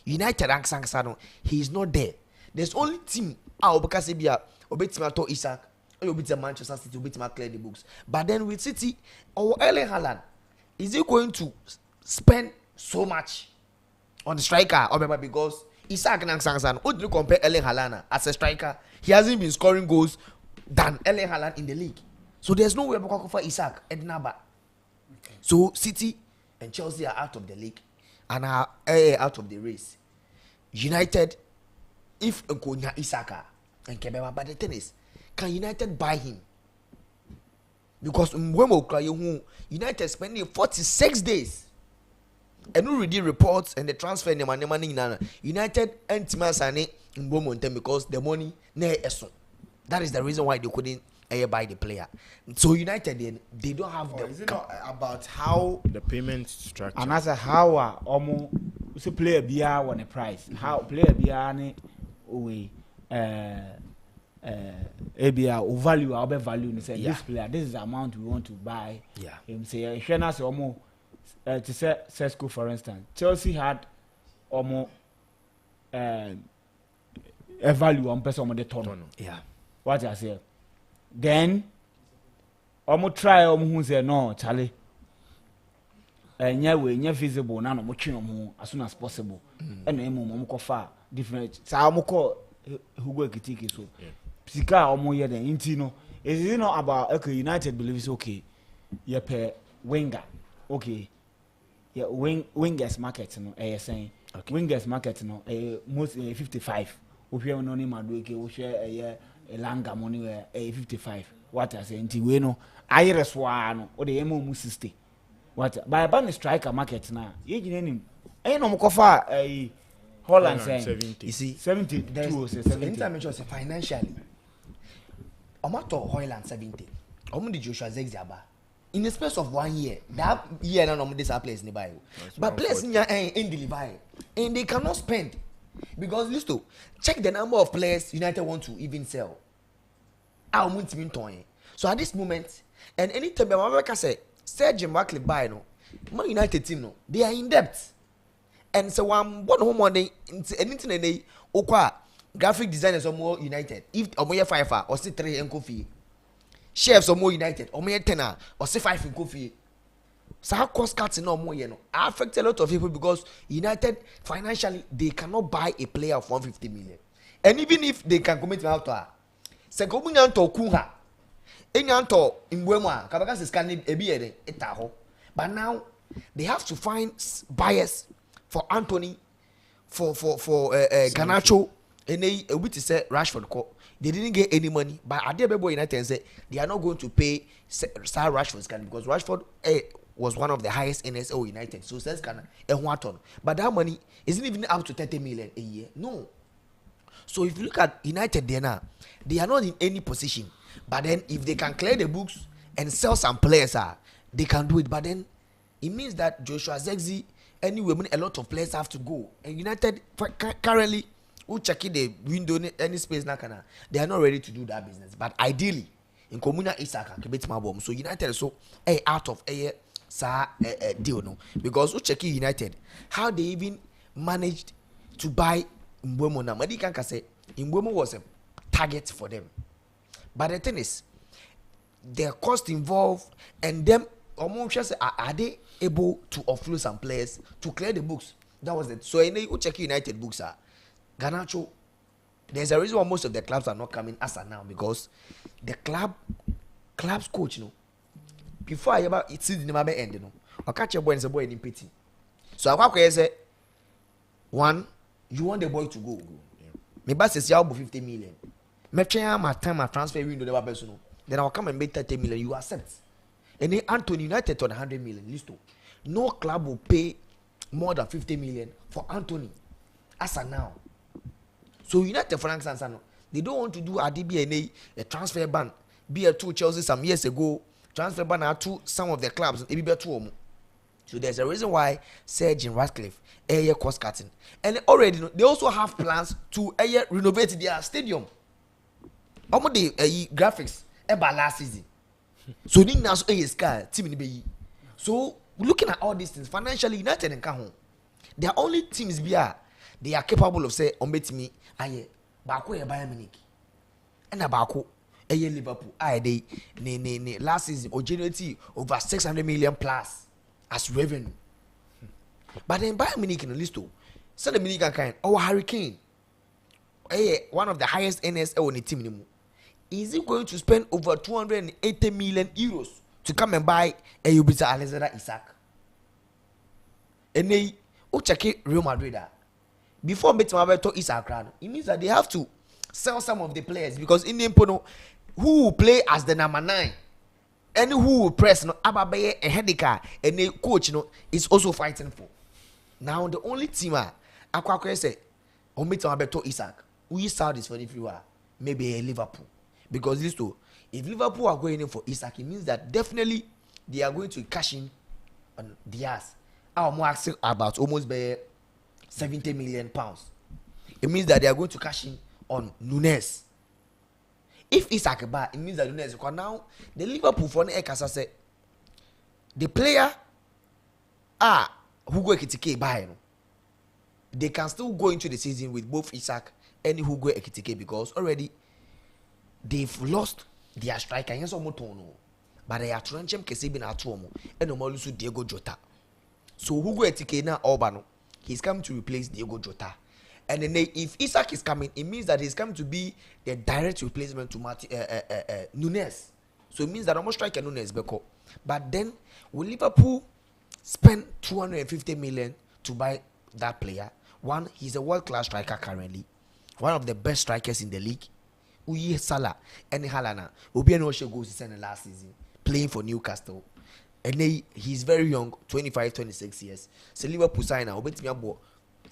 United and Sangsano, he is not there. There's only team Obakasibia Obetima to Isak. You beat Manchester City, you beat clear the books. But then with City or Erling Haaland, is he going to spend so much on the striker? Or maybe because Isaac Nangsangsan, who do you compare Erling Haaland as a striker? He hasn't been scoring goals than Erling Haaland in the league. So there's no way for Isaac and Naba. Okay. So City and Chelsea are out of the league and are out of the race. United, if Nkonya Isaka and Kebeba, but the thing is, can United buy him? Because United spending 46 days. And we read the reports and the transfer and the money United and Timasane in Bomonten because the money near Eson. That is the reason why they couldn't buy the player. So United they don't have the. Is it not about how the payment structure? And as a how almost so player be on a price. How player be on we ABR or value our value and say this player, this is the amount we want to buy. Yeah. Him say Shenas almost to say Sesko for instance. Chelsea had almost a value on person on the ton. Yeah. What I say. Then almost try who say no, Charlie. And yeah, we feasible now no as soon as possible. And then far different. So I'm call who go kitiki so. Sika omo ye den nti no is it not about okay United believes okay you pay winger okay yeah wingers market no saying wingers market no most 55 we no ni madueke we share langa money 55 what I say nti we no ayereswa no o de emo 60 what by ban striker market na ye gine nim no mkofa Holland saying 70. You see 72 or 70 anytime you say financially Omato Hoyland 70. Omundi Joshua Zegziaba. In the space of 1 year, that year now this place nearby. But players in deliver and they cannot spend because listen, check the number of players United want to even sell. So at this moment, and anytime I say Serge Markley buy no, Man United team no, they are in debt. And so one home money anything they okwa graphic designers or more United. If Omoye 5 or say 3 in coffee. Chefs or more United, Omoye 10 or say 5 in coffee. So how cost cuts no more, affect a lot of people because United financially they cannot buy a player of 150 million. And even if they can commit out to her, Sekomunyanto Kunha, Enyanto in Buema, Kabakas is scanning a beer, but now they have to find buyers for Anthony, for Garnacho. And they which is Rashford they didn't get any money, but Adebebo United said they are not going to pay Sir Rashford's can because Rashford was one of the highest NSO United. So says can but that money isn't even up to 30 million a year. No. So if you look at United there now, they are not in any position. But then if they can clear the books and sell some players, they can do it. But then it means that Joshua Zexi, anyway, a lot of players have to go. And United currently who check the window any space na kana they are not ready to do that business but ideally in Komuna Isaka kebet mabom so United so out of deal no because who check United how they even managed to buy Mbeumo na madi kan say Mbeumo was a target for them but the thing is the cost involved and them almost are they able to offload some players to clear the books that was it so any who check United books are Garnacho, there's a reason why most of the clubs are not coming as of now because the club's coach, before I ever see the number end, I catch a boy and say boy in pity. So I say, one, you want the boy to go. Me ba says you 50 million. Me try my time my transfer window never person. Then I'll come and make 30 million. You accept. And then Anthony United on 100 million. Listen, no club will pay more than 50 million for Anthony as of now. So United, for instance, they don't want to do a DBNA, a transfer ban. Be a two Chelsea some years ago. Transfer ban are to some of the clubs. It be better. So there's a reason why Sir Jim Ratcliffe cost cutting, and already they also have plans to renovate their stadium. Almost the graphics about last season. So they now sky team in the So looking at all these things, financially United and Kahon, their only teams they are capable of say on me aye Bako Bayern Munich and Bako Liverpool they last season or generated over 600 million plus as revenue. But then Bayern Munich in the list so the Munich kind Hurricane one of the highest NSL on the team anymore. Is he going to spend over 280 million euros to come and buy a Ubisa Alexander Isak? And they check Real Madrid before meeting to Isak, it means that they have to sell some of the players because in the Impono, who will play as the number 9 and who will press Ababaye and Hedeka and the coach is also fighting for. Now the only team Aqua say on meeting to Isak, we saw this for the few maybe Liverpool. Because this too, if Liverpool are going in for Isak, it means that definitely they are going to cash in on Diaz. I'm asking about almost by 70 million pounds. It means that they are going to cash in on Nunes. If Isak buy, it means that Nunes, because now the Liverpool for the say the player Hugo Ekitike buy. They can still go into the season with both Isak and Hugo Ekitike because already they've lost their striker. But they are trying to keep at home and no more lose Diego Jota. So Hugo Ekitike now Urbano, he's coming to replace Diego Jota. And then if Isak is coming, it means that he's coming to be the direct replacement to Nunes. So it means that almost striker Nunes Beko. But then will Liverpool spend 250 million to buy that player? One, he's a world-class striker currently, one of the best strikers in the league. Uye Salah and Halana Obi no show goals in the last season playing for Newcastle, and he's very young, 25, 26 years. So Liverpool sign now bet me about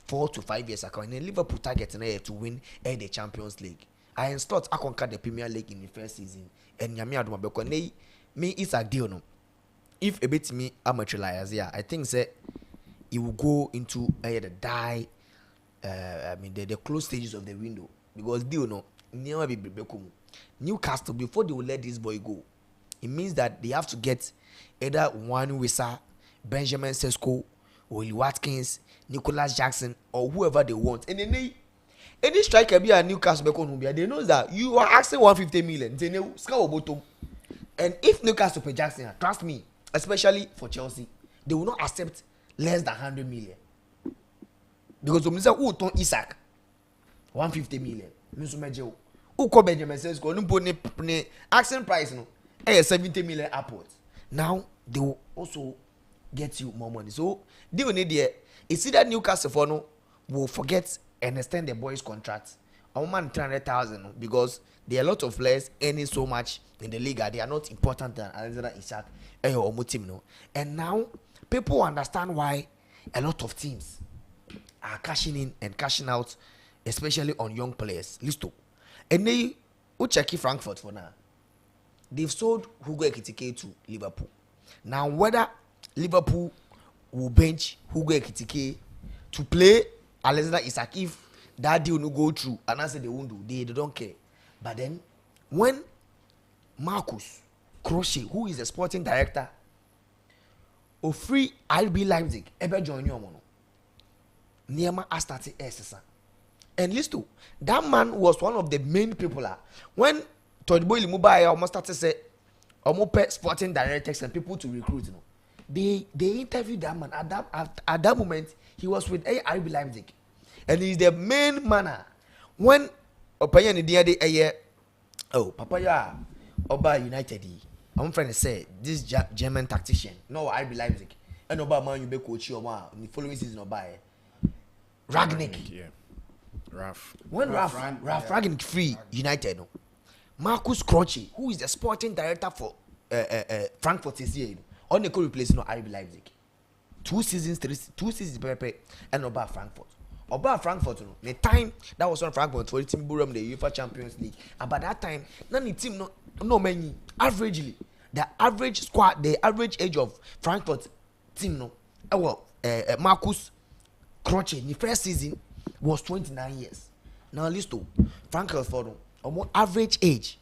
4 to 5 years ago, and Liverpool target to win the Champions League. I thought I conquer the Premier League in the first season, and Yami Aduma because me is a deal no. If a bit me amateurize, I think say it will go into the the close stages of the window because deal no. Newcastle, before they will let this boy go, it means that they have to get either one Wissa, Benjamin Sesko, Willie Watkins, Nicholas Jackson, or whoever they want. And then any striker be a Newcastle, they know that you are asking 150 million. They know scout bottom. And if Newcastle pay Jackson, trust me, especially for Chelsea, they will not accept less than 100 million. Because when you say, who ton Isak, 150 million. Who call Benjamin Sesko? No asking price no, 70 million upwards. Now they will also get you more money. So they will need it's either Newcastle for no will forget and extend the boys' contract. A man 300,000 because there are a lot of players earning so much in the league. They are not important than Alexander Isak or team no. And now people understand why a lot of teams are cashing in and cashing out, especially on young players. Listen, and they will check Frankfurt for now. They've sold Hugo Ekitike to Liverpool. Now, whether Liverpool will bench Hugo Ekitike to play Alexander Isak, if that deal will go through, and I say they won't do, they don't care. But then, when Marcus Crochet, who is the sporting director of free RB Leipzig, ever join you, Niema started SSR. And listen, that man was one of the main people. When Todd Boyle Mobile almost started to say, almost sporting directors and people to recruit, they interviewed that man. At that moment, he was with RB Leipzig, and he's the main man. When Opinion in the year, Papaya Oba United, I'm trying to say this German tactician, no RB Leipzig, and Obama you be coach Oma the following season Oba. Ragnick. Yeah. Raf. When Raf Ragnick free United, no. Marcus Croce, who is the sporting director for Frankfurt this year, on the co-replacing of RB Leipzig. 2 seasons, 2 seasons, and Oba Frankfurt. Oba Frankfurt, no. The time that was on Frankfurt for the team Buram the UEFA Champions League. And by that time, none the team no many averagely. The average squad, the average age of Frankfurt team no. Marcus Croce, the first season was 29 years. Now listen, Frankfurt for them. Almost average age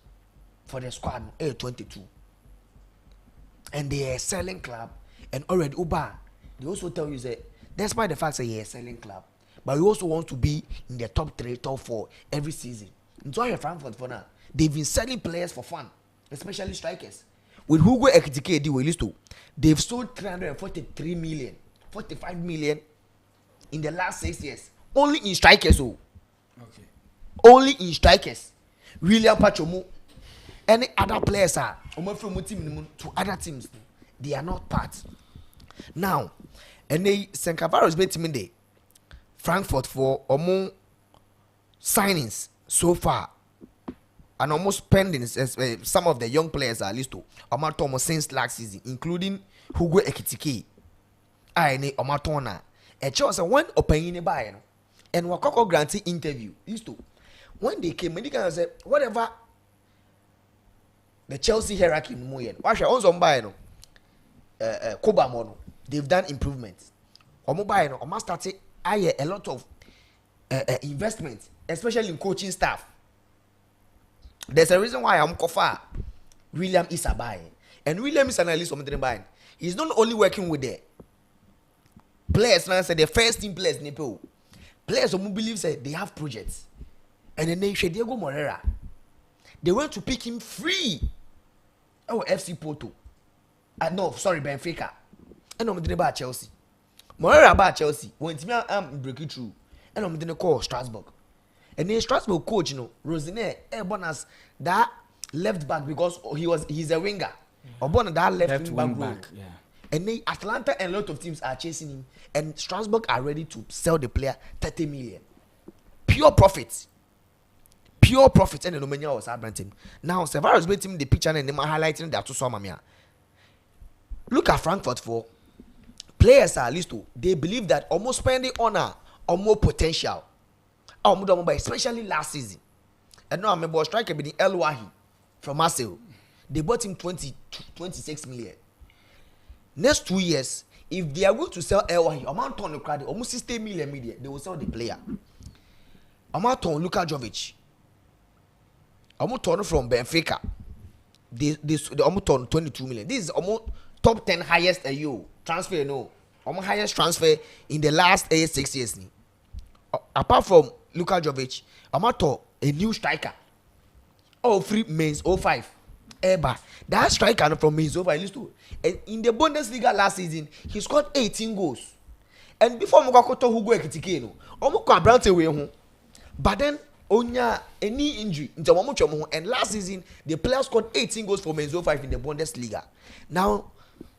for the squad is 22, and they are a selling club. And already Uba, they also tell you that despite the fact that he is a selling club, but we also want to be in the top 3, top 4 every season. And so Frankfurt for now, they've been selling players for fun, especially strikers. With Hugo Ekitike, they've sold 343 million, 45 million in the last 6 years, only in strikers. Oh, okay, only in strikers. William Pachomo, any other players are from team to other teams, they are not part. Now, and they Senkavaro's betting in the Frankfurt for almost signings so far, and almost spending some of the young players are listed. Omar Thomas since last season, including Hugo Ekitike, Omar Tona, a choice one opinion by and Wakoko granting interview listed. When they came, they can say whatever the Chelsea hierarchy in Moyen. Watch on Zomba, Kobamono. They've done improvements. Omoba, Oma started a lot of investment, especially in coaching staff. There's a reason why I'm Kofa William Isabai. And William is an analyst of the He's not only working with the players, now say the first team players, players who believe that they have projects. And then they Diego Moreira. They went to pick him free. Oh, FC Porto. No, sorry, Benfica. And I'm about Chelsea. Moreira about Chelsea. When I'm breaking through. And I'm going to call Strasbourg. And then Strasbourg coach, Rosine, bonus that left back because he's a winger. Or bonus that left back. Yeah. And then Atlanta and a lot of teams are chasing him. And Strasbourg are ready to sell the player 30 million. Pure profit. Pure profit, and the Nomania was Abrantin. Now, Severus made him the picture and they are highlighting that to Somamia. Look at Frankfurt for players are listed. They believe that almost spending honor or more potential. Especially last season. And now I'm about striker being El Wahi from Marseille. They bought him 26 million. Next 2 years, if they are going to sell El Wahi, amount on the credit, almost 60 million media, they will sell the player. Amount on Luka Jovic. Almost turn from Benfica. They almost turn 22 million. This is almost top 10 highest transfer. No, almost highest transfer in the last 6 years. Apart from Luka Jovic, almost a new striker. Oh, free Mainz 05. Eba. That striker from Mainz 05. In the Bundesliga last season, he scored 18 goals. And before Mugakoto Hugo Ekitike, almost Brante way. But then. Onya any injury and last season the player scored 18 goals for Mainz 05 in the Bundesliga. Now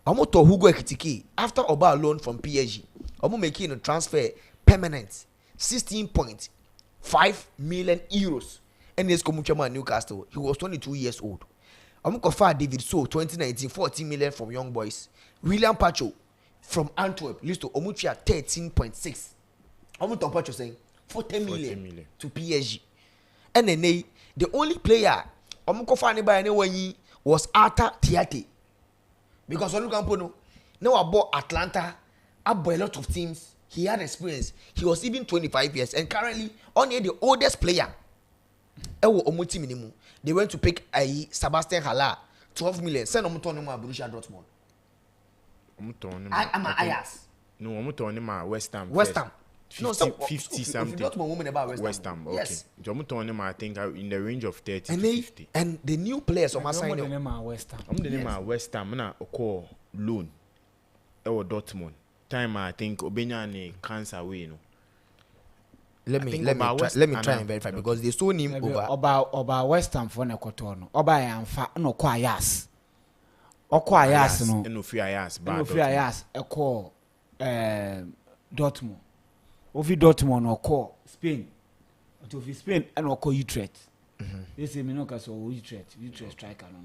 Amoto Hugo Ekitike after Oba loan from PSG, Omo making a transfer permanent 16.5 million euros. And his Komuchama Newcastle, he was 22 years old. Amukofa David So 2019 14 million from Young Boys. William Pacho from Antwerp list to Omuchia 13.6. Amuto Pacho saying 40 million to PSG. And then the only player Omukofani by anyone was Arthur Tiate. Because Olukampono now about Atlanta, about a lot of teams. He had experience. He was even 25 years and currently only the oldest player. They went to pick a Sebastian Haller, 12 million. Send Omutonima Borussia Dortmund. I'm Ajax. No, Omutonima West Ham. West Ham. 50 something. If you don't women about West Ham, okay. Yes. Jomutonima, I think, are in the range of 30 and to 50. And the new players on my side. West Ham. I'm the name of West Ham. I'm call loan. Or Dortmund. Time I think Obenya ne cancer away. Let me try and verify because they saw him over West Ham for Nekotono. Oba and fa no kwa yas. Oko Ayas no. No free Ayas. No free Ayas. Eko Dortmund. Ovi Dortmund oko Spain. Ovi Spain and oko Utrecht. They say me no kaso Utrecht striker no.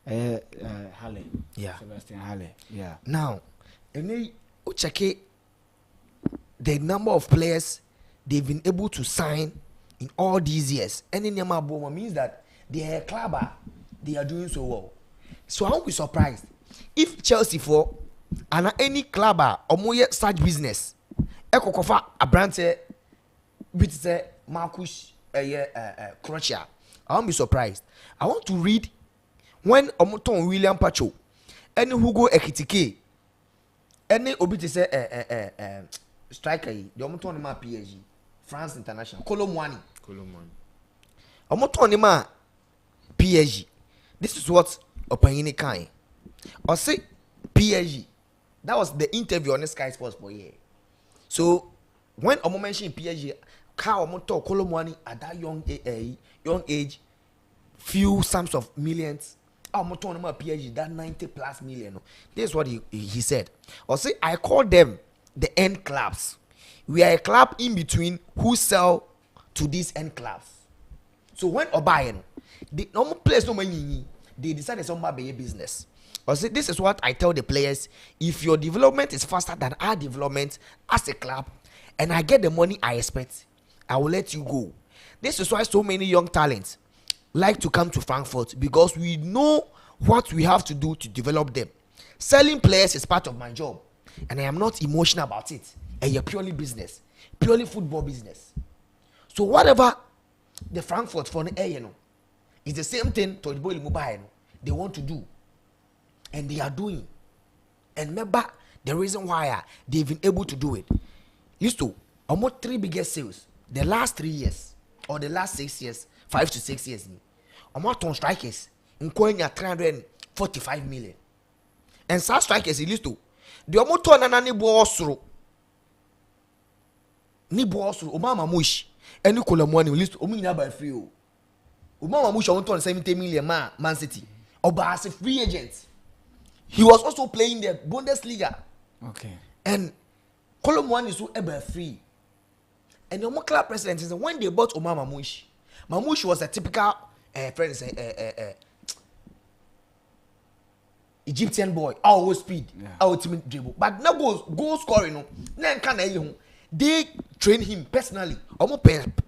Halle. Yeah. Sebastian Halle. Yeah. Now, and they check the number of players they've been able to sign in all these years. Any Nyama Boma means that they are a club, they are doing so well. So I won't be surprised if Chelsea for and any club or more such business. Eko kofa abrante bit say Marcus Croatia. I won't be surprised. I want to read when Omoton William Pacho any Hugo Ekitike any obiti say striker the Omoton ma PSG France International Colomwani Omoton ma PSG. This is what Opanyini Kai or say PSG. That was the interview on the Sky Sports for year. So when Omo mentioned PSG, how Omoto Colomwani at that young age, few sums of millions. Omoto ma PSG that 90+ million. This is what he said. Or say I call them the end clubs. We are a club in between who sell to these end clubs. So when Obayen, the normal players no money, they decided some be business. Or say this is what I tell the players: if your development is faster than our development as a club, and I get the money I expect, I will let you go. This is why so many young talents like to come to Frankfurt, because we know what we have to do to develop them. Selling players is part of my job, and I am not emotional about it. And you're purely business, purely football business. So whatever the Frankfurt for the air, it's the same thing to the boy mobile they want to do, and they are doing. And remember the reason why they've been able to do it. Used to almost 3 biggest sales the last 3 years or the last 6 years, 5 to 6 years. Almost on strikers in Konya 345 million, and some strikers used to the almost on an anibosro Obama Mush and Nicola money list Omina by free. Obama Mush on 70 million Man City. Oba as a free agent. He was also playing the Bundesliga. Okay. And column 1 is so ever free. And the club president is when they bought Omar Mamouche was a typical Egyptian boy, always speed, ultimate dribble. But now goal scoring, they train him personally.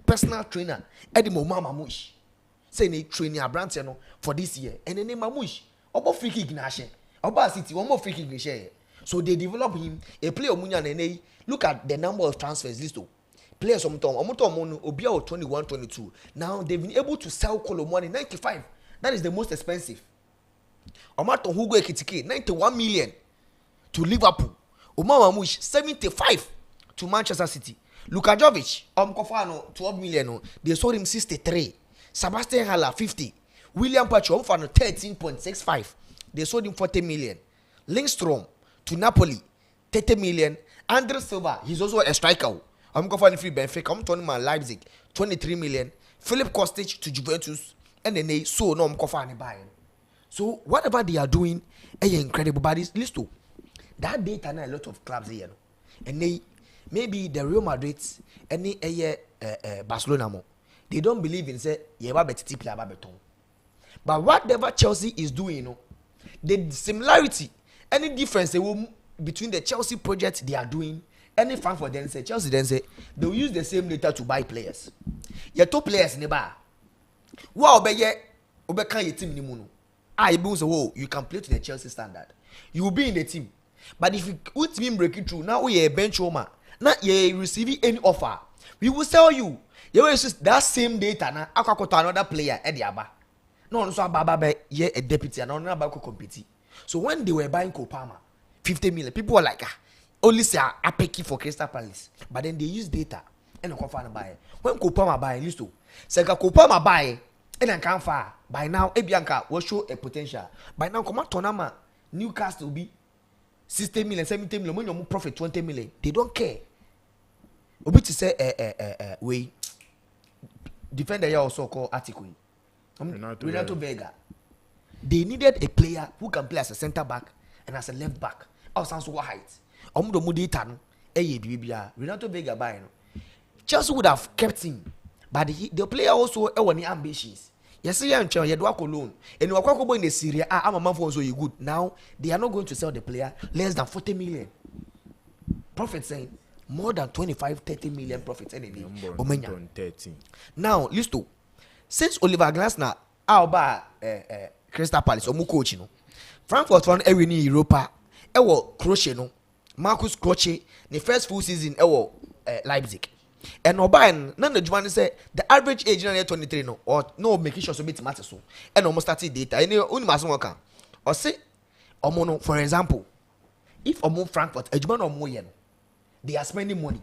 Personal trainer, Eddie Mamouche. Say they train Abrante for this year. And then Mamouche, about free kick nashe. About City, one more free kick share. So they develop him. A player Omunya and look at the number of transfers list. Players Obia 21, 22. Now they've been able to sell Colomwani 95. That is the most expensive. Omato Hugo Ekitike 91 million to Liverpool. Omar Mamouche 75 to Manchester City. Luka Jovic Kofano 12 million. They sold him 63. Sebastian Haller 50. William Pacho 13.65. They sold him 40 million. Lindstrom to Napoli 30 million. Andre Silva, he's also a striker. I'm going free Benfica. I'm turning my Leipzig 23 million. Philip Kostic to Juventus, and then they so no buy. So whatever they are doing, incredible. But it's listen, that data na a lot of clubs here, and they maybe the Real Madrid, any Barcelona more. They don't believe in say but whatever Chelsea is doing, the similarity, any difference between the Chelsea project they are doing, any Frankfurt then say Chelsea then say they will use the same data to buy players. Your top players in the bar. Wow, be can your team nimuno. You can play to the Chelsea standard. You will be in the team. But if you would team break it through, now we are bench warmer. Now you receiving any offer, we will sell you. You will use that same data now. Akakota another player at the aba. No, so Baba ye a deputy and another compete. So when they were buying Kopama, 50 million, people were like, only say I pay for Crystal Palace. But then they use data and a Kopama buy. When Kopama buy, list to say Kopama buy and I can't fire. By now, Ebianca will show a potential. By now, come on, Tonama, Newcastle will be 60 million, 70 million, when you profit 20 million. They don't care. Obi to say, we defender here also called article. Renato Vega. they needed a player who can play as a center back and as a left back. Also what height. Omudo mudita no. Eye bibia. Renato Vega buy no. Chelsea would have kept him, but the player also any ambitions. Yes, you are you do alone. And you are in the Syria. I'm a man for so you good. Now they are not going to sell the player less than 40 million. Profit saying more than 25-30 million profits any day. 13. Now, listen. Since Oliver Glasner, Alba Crystal Palace, or coach, no, Frankfurt won every new Europa. Crochet, no, Marcus Crochet, the first full season, Leipzig. And Oban, none of the say the average age is 23, no, or no making sure so bit matter so. And almost started data. And you only must work. Or say, Omono, for example, if Omo Frankfurt, a German or Moyen, they are spending money.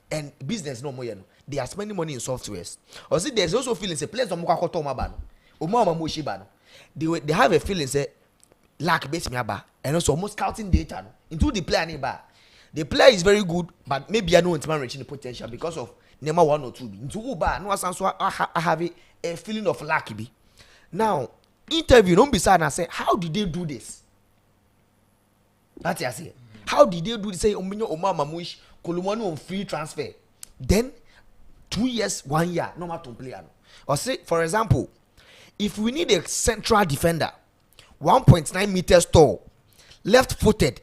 And business no more, they are spending money in softwares. Or see, there's also feelings a place of Mukakotoma ban. They have a feeling say lack base me aba and also almost scouting data into the player neighbor. The player is very good, but maybe I know it's man reaching the potential because of number 1 or 2. Into Uba, no so I have a feeling of lack be. Now, interview don't be sad and say, how did they do this? That's what I say. How did they do this? Say Ominyo Omama Muish Kolumano on free transfer. Then 2 years, 1 year, no matter to play. Or say, for example, if we need a central defender, 1.9 meters tall, left-footed,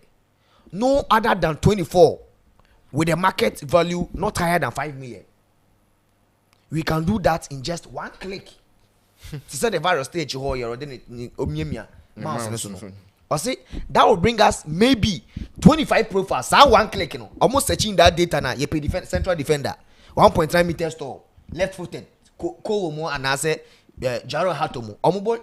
no other than 24, with a market value not higher than 5 million, we can do that in just 1 click. To set the virus stage, or then or say that will bring us maybe 25 profiles. So 1 click, almost searching that data now. You pay central defender, 1.9 meters tall, left-footed, Kolomo and I say Jaro Hatomo. Omobo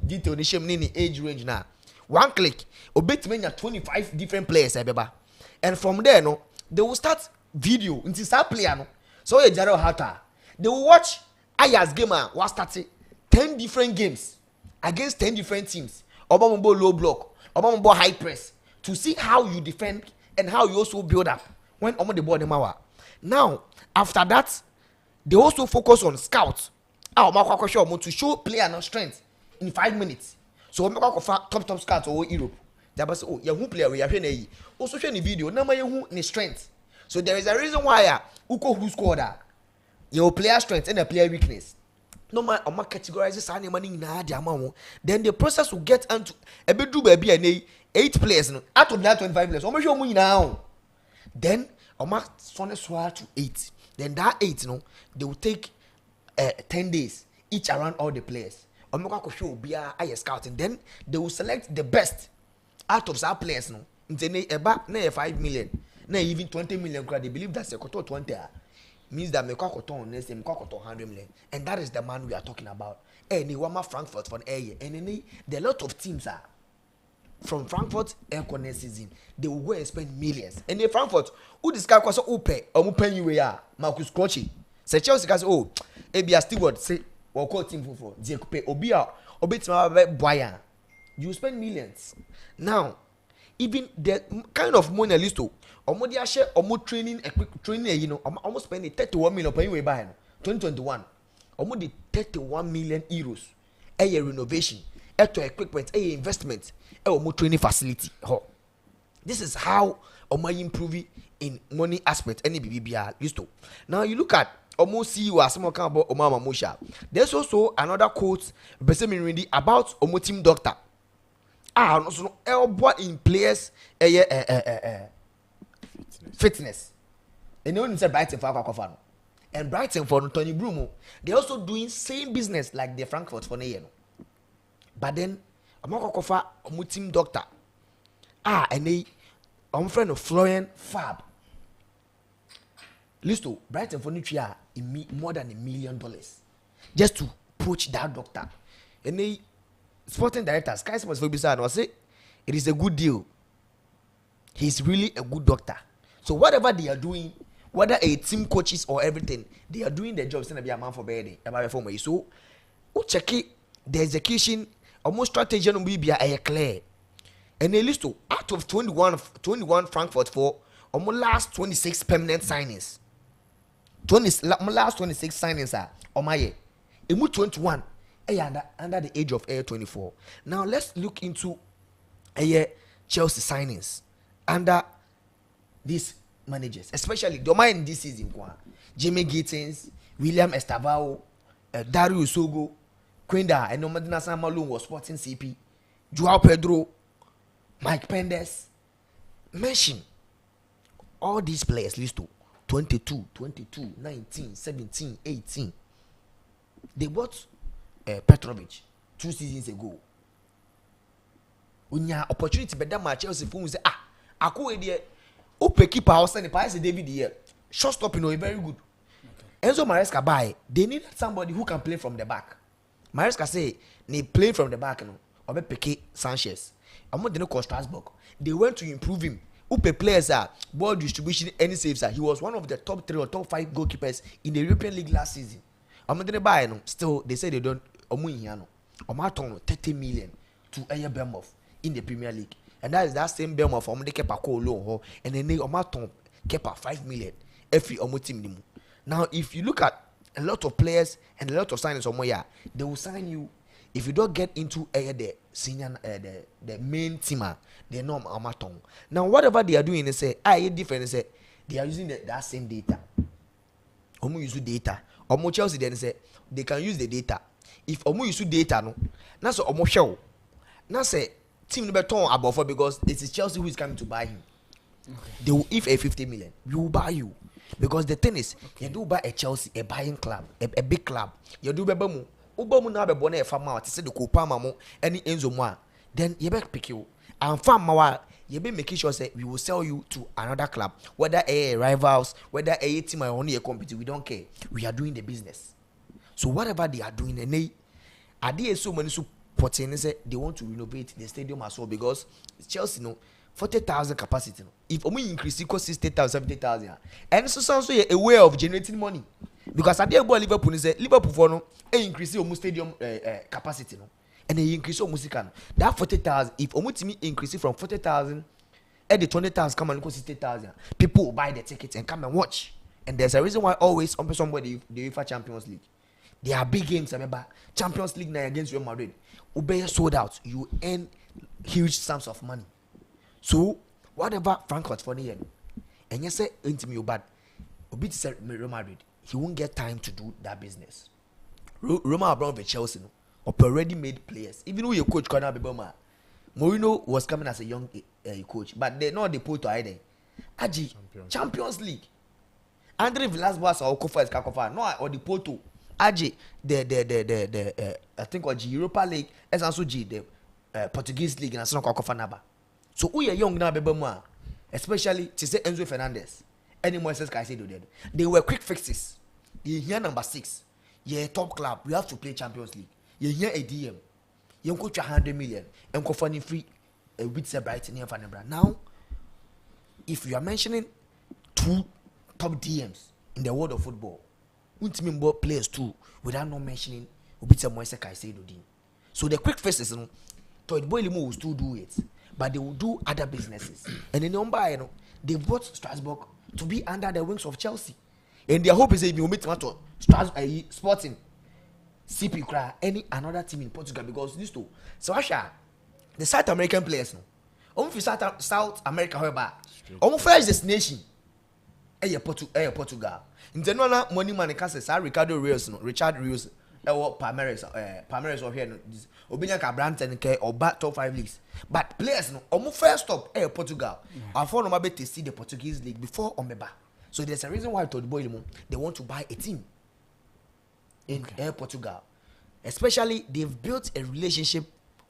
detail the shame in age range now. 1 click, obet many 25 different players, and from there, no, they will start video into start player, no. So Jaro Hata, they will watch Aya's gamer was starting 10 different games against 10 different teams. Obambo low block, Obambo high press to see how you defend and how you also build up when Omo the ball the mawa. Now, after that, they also focus on scouts. To show player no strength in 5 minutes. So top scouts or Europe. They say, oh, you player we are also showing the video. Number you ni strength. So there is a reason why Uko who scored that. Your player strength and a player weakness. No man, categorizes any money in the then the process will get into a bit do baby and 8 players out of that 25 players. Almost your money now. Then swallow to 8. Then that 8, they will take 10 days each around all the players. Show be a scouting. Then they will select the best out of our players. Into 5 million, even 20 million. They believe that's a 20. Means that Mekwakoton next time Mekwakoton 100 million, and that is the man we are talking about. Any Wama Frankfurt for an area, and there are a lot of teams are from Frankfurt next season. They will go and spend millions. And in Frankfurt, who this guy was so open or open you are Marcus Crochet. Say Chelsea guys, oh, Abia Stewart say or call team for Zekupe Obia Obitima Boyan. You spend millions. Now, even the kind of money list to almost share almost training almost spending 31 million per year by 2021. Almost the 31 million euros a year renovation, to equipment, a investment, almost training facility. This is how improving in money aspect any BBR used to. Now you look at almost see you as someone about Omama Musha. There's also another quote about Omo team doctor. Also elbow in players fitness. And no one said Brighton for Aquafano. And Brighton for Tony Brumo, they're also doing same business like the Frankfurt for Neyeno. But then Amakofa Omo team doctor. And they friend of Florian Fab. Listen, Brighton for Nutria more than $1 million just to poach that doctor. And they sporting director Sky Sports Fabisa was say it is a good deal. He's really a good doctor. So whatever they are doing, whether a team coaches or everything, they are doing their job. Be a man for bedding. So, who check it? The execution, almost strategy will be a clear. And they list out of 21 Frankfurt for almost last 26 permanent signings. Last 26 signings are on my year. 21. under the age of 24. Now let's look into Chelsea signings under these managers, especially the man in this season. Jimmy Gittins, William Estavao, Dario Sogo, Quinda, and Nomadina Samalun was Sporting CP, Joao Pedro, Mike Pendes. Mention all these players list to 22, 19, 17, 18. They bought Petrovic 2 seasons ago. When you opportunity, but that match Chelsea phone say, ako idea. Ope keeper house and the Paris David here. Short stop, very good. Okay. Enzo Maresca buy. They need somebody who can play from the back. Maresca say, they play from the back, Obe Peke Sanchez. I'm not going to Strasbourg. They went to improve him. Upe players are ball distribution, any saves. He was one of the top 3 or top 5 goalkeepers in the European League last season. I'm not going to buy. Still, they say they don't. Omaton 30 million to Ayer Bournemouth in the Premier League, and that same Bournemouth. They kept a call low, and then they Omaton kept a 5 million. Every team. Now, if you look at a lot of players and a lot of signings, they will sign you. If you don't get into the senior, the main teamer, they know Amaton. Now, whatever they are doing, they say, different. They say they are using that same data. Omo use data. Omo Chelsea then say they can use the data. If Omo use data, no, now so Omo show. Now say team number 2 above 4 because it is Chelsea who is coming to buy him. Okay. They will, if a 50 million, we will buy you because the thing is, you do buy a Chelsea, a buying club, a big club. You do bebomu. Ubomu na be bone e fama to say the Copa Mamo any Enzo Moa, then you better pick you. And fama you be making sure say we will sell you to another club, whether a rivals, whether a team or only a competitor, we don't care. We are doing the business. So whatever they are doing, and they are so many supporting say they want to renovate the stadium as well because Chelsea 40,000 capacity. If we increase it 60,000, 70,000, and so sounds a way of generating money. Because at the end Liverpool is Liverpool for no increase your stadium capacity and they increase your music that 40,000. If Omutimi increase it from 40,000 at the 20,000 come and go 60,000, people will buy the tickets and come and watch. And there's a reason why always on somebody the UEFA Champions League. There are big games. Remember Champions League night against Real Madrid. Ube sold out. You earn huge sums of money. So whatever Frankfurt for the year, and you say into me bad, Obi said Real Madrid. He won't get time to do that business. Roman Abramovich Chelsea already made players. Even though your coach Conor Beboma, Mourinho was coming as a young coach, but they know they put to either. Aji Champions League. Andre Villas-Boas or Kofa is Kakofa. No, or the Porto. Aji the I think or Europa League as also the Portuguese League and so Kakofa Naba. So who are young now Beboma, especially to say Enzo Fernandez. Any more says they were quick fixes. You hear number 6. You're a top club. We have to play Champions League. You hear a DM. You coach 100 million and go for free with Brighton here for now. If you are mentioning 2 top DMs in the world of football, ultimate players too, without not mentioning Ubitsa Moise Caicedo. So the quick fixes, Todd Boylimo will still do it, but they will do other businesses. And in number, they bought Strasbourg to be under the wings of Chelsea, and their hope is that they will meet Sporting, CP cry any another team in Portugal because these two. So the South American players South America, however, first destination, Portugal. In general, money man can Ricardo Rios, Richard Rios, Palmeiras or here, Obianca Branton or back top 5 leagues. But players first stop Portugal. I found my bet to see the Portuguese league before Omeba. So there's a reason why Todd Boyle they want to buy a team in Portugal. Especially they've built a relationship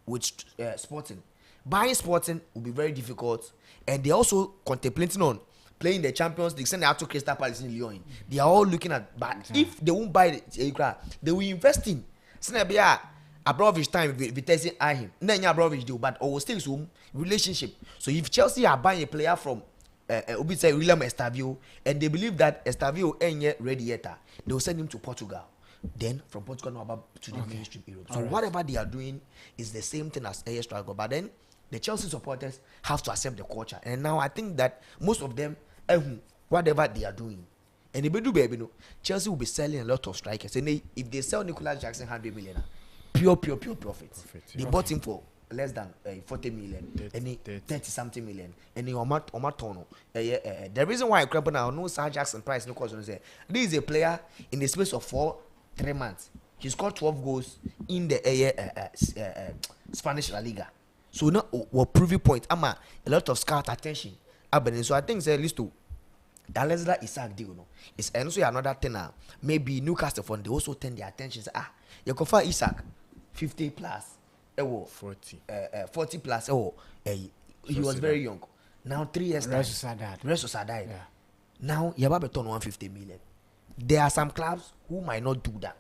with Sporting. Buying Sporting will be very difficult, and they're also contemplating on playing the Champions League. Send out to Crystal Palace in Lyon. They are all looking at, but if they won't buy the they will invest in. Senabia Abramovich time Vitesse him. Then Abramovich do, but will still some relationship. So if Chelsea are buying a player from William Estavio, and they believe that Estavio ain't yet ready yet, they will send him to Portugal. Then from Portugal about to the mainstream Europe. So whatever they are doing is the same thing as AS Strasbourg. But then the Chelsea supporters have to accept the culture. And now I think that most of them, whatever they are doing, and if they do, baby, Chelsea will be selling a lot of strikers. And if they sell Nicolas Jackson 100 million, pure profit. They Yeah. bought him for less than 40 million, any 30 something million, any omatono. The reason why I crap now, no Sir Jackson price, no cause, this is a player in the space of 3 months. He scored 12 goals in the Spanish La Liga. So now, what proving point? I'm a lot of scout attention. So I think at least to that Leslie Isak deal, no. It's also another thing now. Maybe Newcastle fund they also turn their attention. Say, you can find Isak 50 plus, 40 plus. He was very young. Now 3 years Rest of died. Yeah. Now you have a turn 150 million. There are some clubs who might not do that,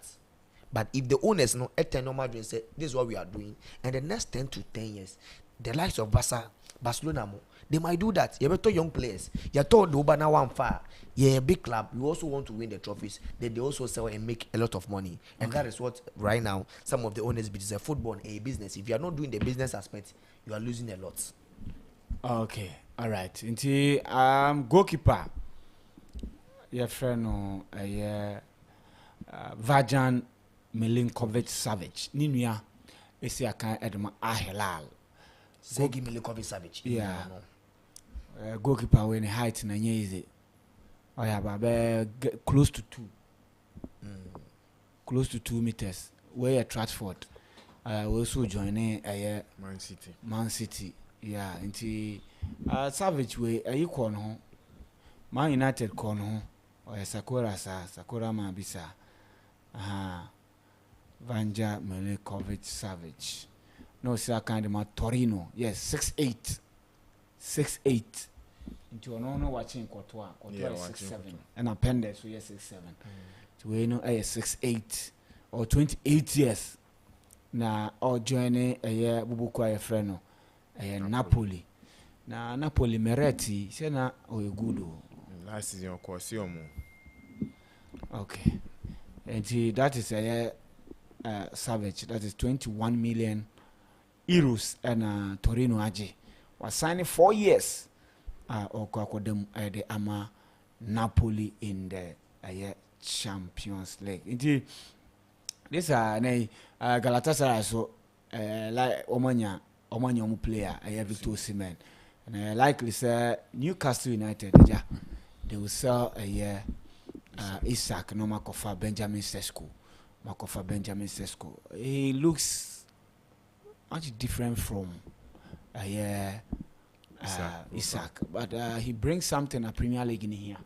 but if the owners know at normal dream say this is what we are doing, and the next 10 to 10 years, the likes of Barcelona, they might do that. You have young players. You told the Ubana one far. Yeah, big club. You also want to win the trophies. Then they also sell and make a lot of money. And that is what right now some of the owners business, football, a business. If you are not doing the business aspect, you are losing a lot. Okay, all right. Into goalkeeper. Your friend, Vajan Milinkovic-Savic. Ninuya, esi akan Edma Ahilal. Sergei Milinkovic-Savic. Yeah. Goalkeeper when height na easy. Oh yeah, but close to 2. Close to 2 meters. Where at Stratford. We also joining Man City. Yeah, into Savage way equal no. Man United kono. Or Sakura Mabisa. Vanja Milinkovic-Savic. No, sir, kind of Torino. Yes, 6'8". Into no watching Courtois. Courtois is 6'7". And appendix, so yes, 6'7". So we know 6'8" or 28 years. Na or joining a year Bubuku friend Napoli. Na Napoli Meretti, say na o good. Last season, of course, okay. And that is a Savage. That is 21 million euros and Torino Aji was signing 4 years. Or them the Ama Napoli in the Champions League. Indeed, this Galatasaray so like Omanya player Victor Osimhen, and likely say Newcastle United they will sell Isak no Makofa Benjamin Sesko. He looks much different from Isak, but he brings something a Premier League in here.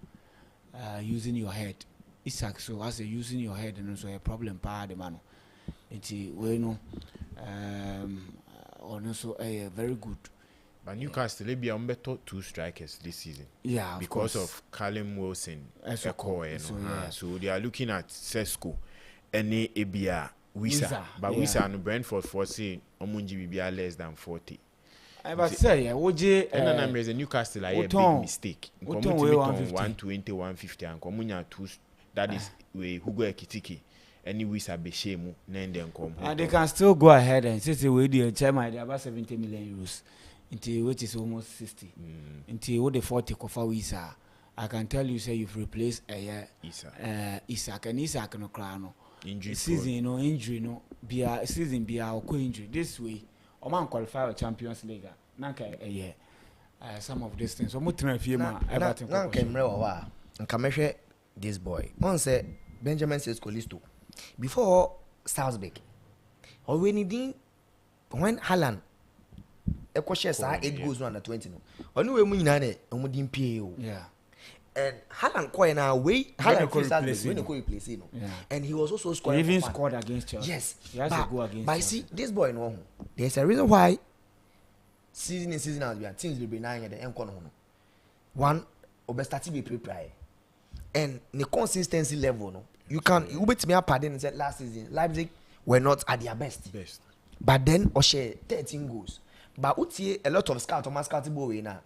Using your head, Isak. So as using your head, and also a problem. Pa the man, it's we know. Also very good. But Newcastle, they be better 2 strikers this season. Yeah, because of Callum Wilson. So they are looking at Sesko, any Ebia Wisa, but Wisa and Brentford foresee Omunji be less than 40. I must say, Oje, and then there's a Newcastle a big mistake. Community 120, 150, and Comunia 2. That is where Hugo Ekitiki. Any Wisa be shame, then come. And they can still go ahead and say we the chairman they about 70 million euros. Until which is almost 60. Until what the 40 kofa Wisa. I can tell you say you've replaced Isak and Isak no crown. Injury season no injury no be a season be a injury this way. Oman qualify for Champions League. Nanka some of these things. So mutina fiema everything. Nanka mrewa nkamehwe this boy. On say Benjamin Sesko listo. Before Salzburg. Or when Haaland shares 8 goals no under 20 no. Onu we mu nyina ne omudin pie o. Yeah. And Haaland quite in a way, Haaland could replace him. And he was also scoring. He even scored against Chelsea. Yes, he has to go against. But see, this boy no. There's a reason why season has been teams will be 9 at the end corner. One, obestati be prepare, and the consistency level no. You bet me up pardon and said last season Leipzig were not at their best. But then Oshe 13 goals. But utie a lot of scouts or mascouting boy now.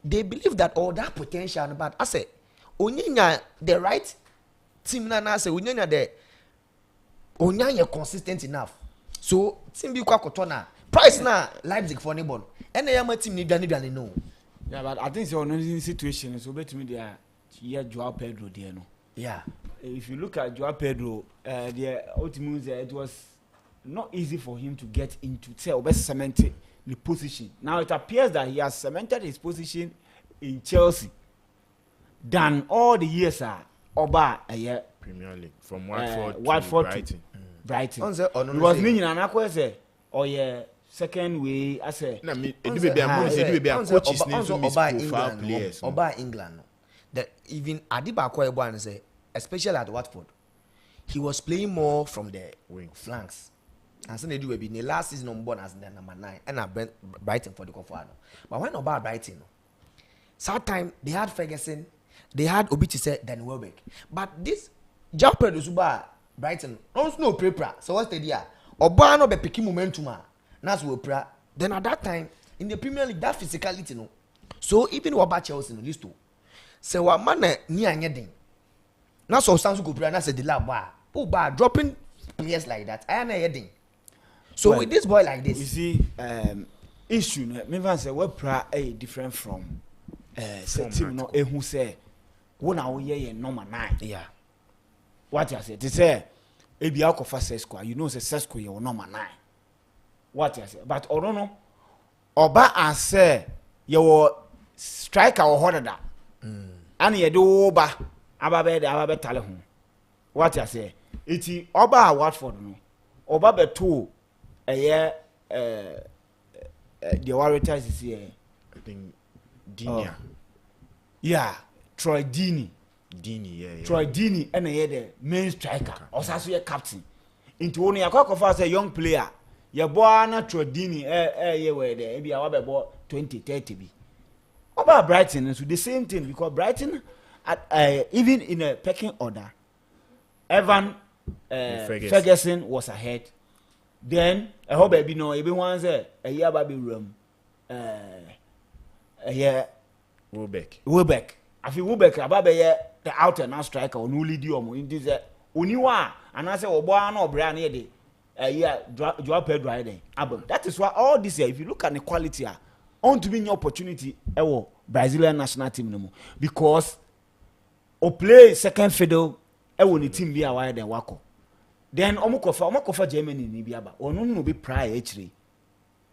They believe that all that potential, but I say, Onyanya the right team na say Onyanya the Onyanya consistent enough. So team be kwa kotona price na Leipzig for anybody. And the team need no. Yeah, but I think so in situation so bet me there here Joao Pedro there no. Yeah. If you look at Joao Pedro, the ultimate it was not easy for him to get into say cemented the position. Now it appears that he has cemented his position in Chelsea than all the years Oba a year Premier League from Watford to Brighton. Brighton. He was meaning an aqua say or yeah second way I say. Na me be a coaches name to profile players. Oba England. That even Adiba Kwebo and say especially at Watford he was playing more from the flanks. And so they do be the last season on born as the number 9 and I Brighton for the Kofano. But when about Brighton, sad time they had Ferguson, they had Obichise, then Welbeck. But this Japper Suba Brighton, don't know prepra. So what's the idea? Oba no be picking momentum. That's what pra. Then at that time in the Premier League that physicality no. So even Oba Chelsea no list to. So what man ni anyedin. Now so Sansu go pra na say the lab bar. Oh bad dropping players like that. I am heading. So well, with this boy like this, you see, issue. Me say we pra different from team no who say when I hear number 9. Yeah. What you say? They say ebi akofa Sesko. You know say Sesko you number 9. What you say? But I don't know. Oba and say you striker or harder that. And you do Oba ababe tale ho. What you say? Iti Oba Watford no. Oba be two a year the Warriors is here. I think Dini. Yeah, Troy Dini. Yeah. Troy Dini and the main striker. Also a captain. Into only a cock of us a young player. Your boy na Troy Dini ye were there. Maybe I about 20-30 be. About Brighton is the same thing because Brighton at even in a pecking order. Evan Ferguson was ahead. Then I hope baby no everyone say a year baby room. A year Wilbeck. I feel Wilbeck about the out and out striker or no lead you in this Uniwa and I say Oba no Brian here a year drop head riding. That is why all this year if you look at the quality on to be an opportunity Brazilian national team no more because o play second fiddle the team be away than Wako. Then omokofa Germany ni biaba onu no be prior actually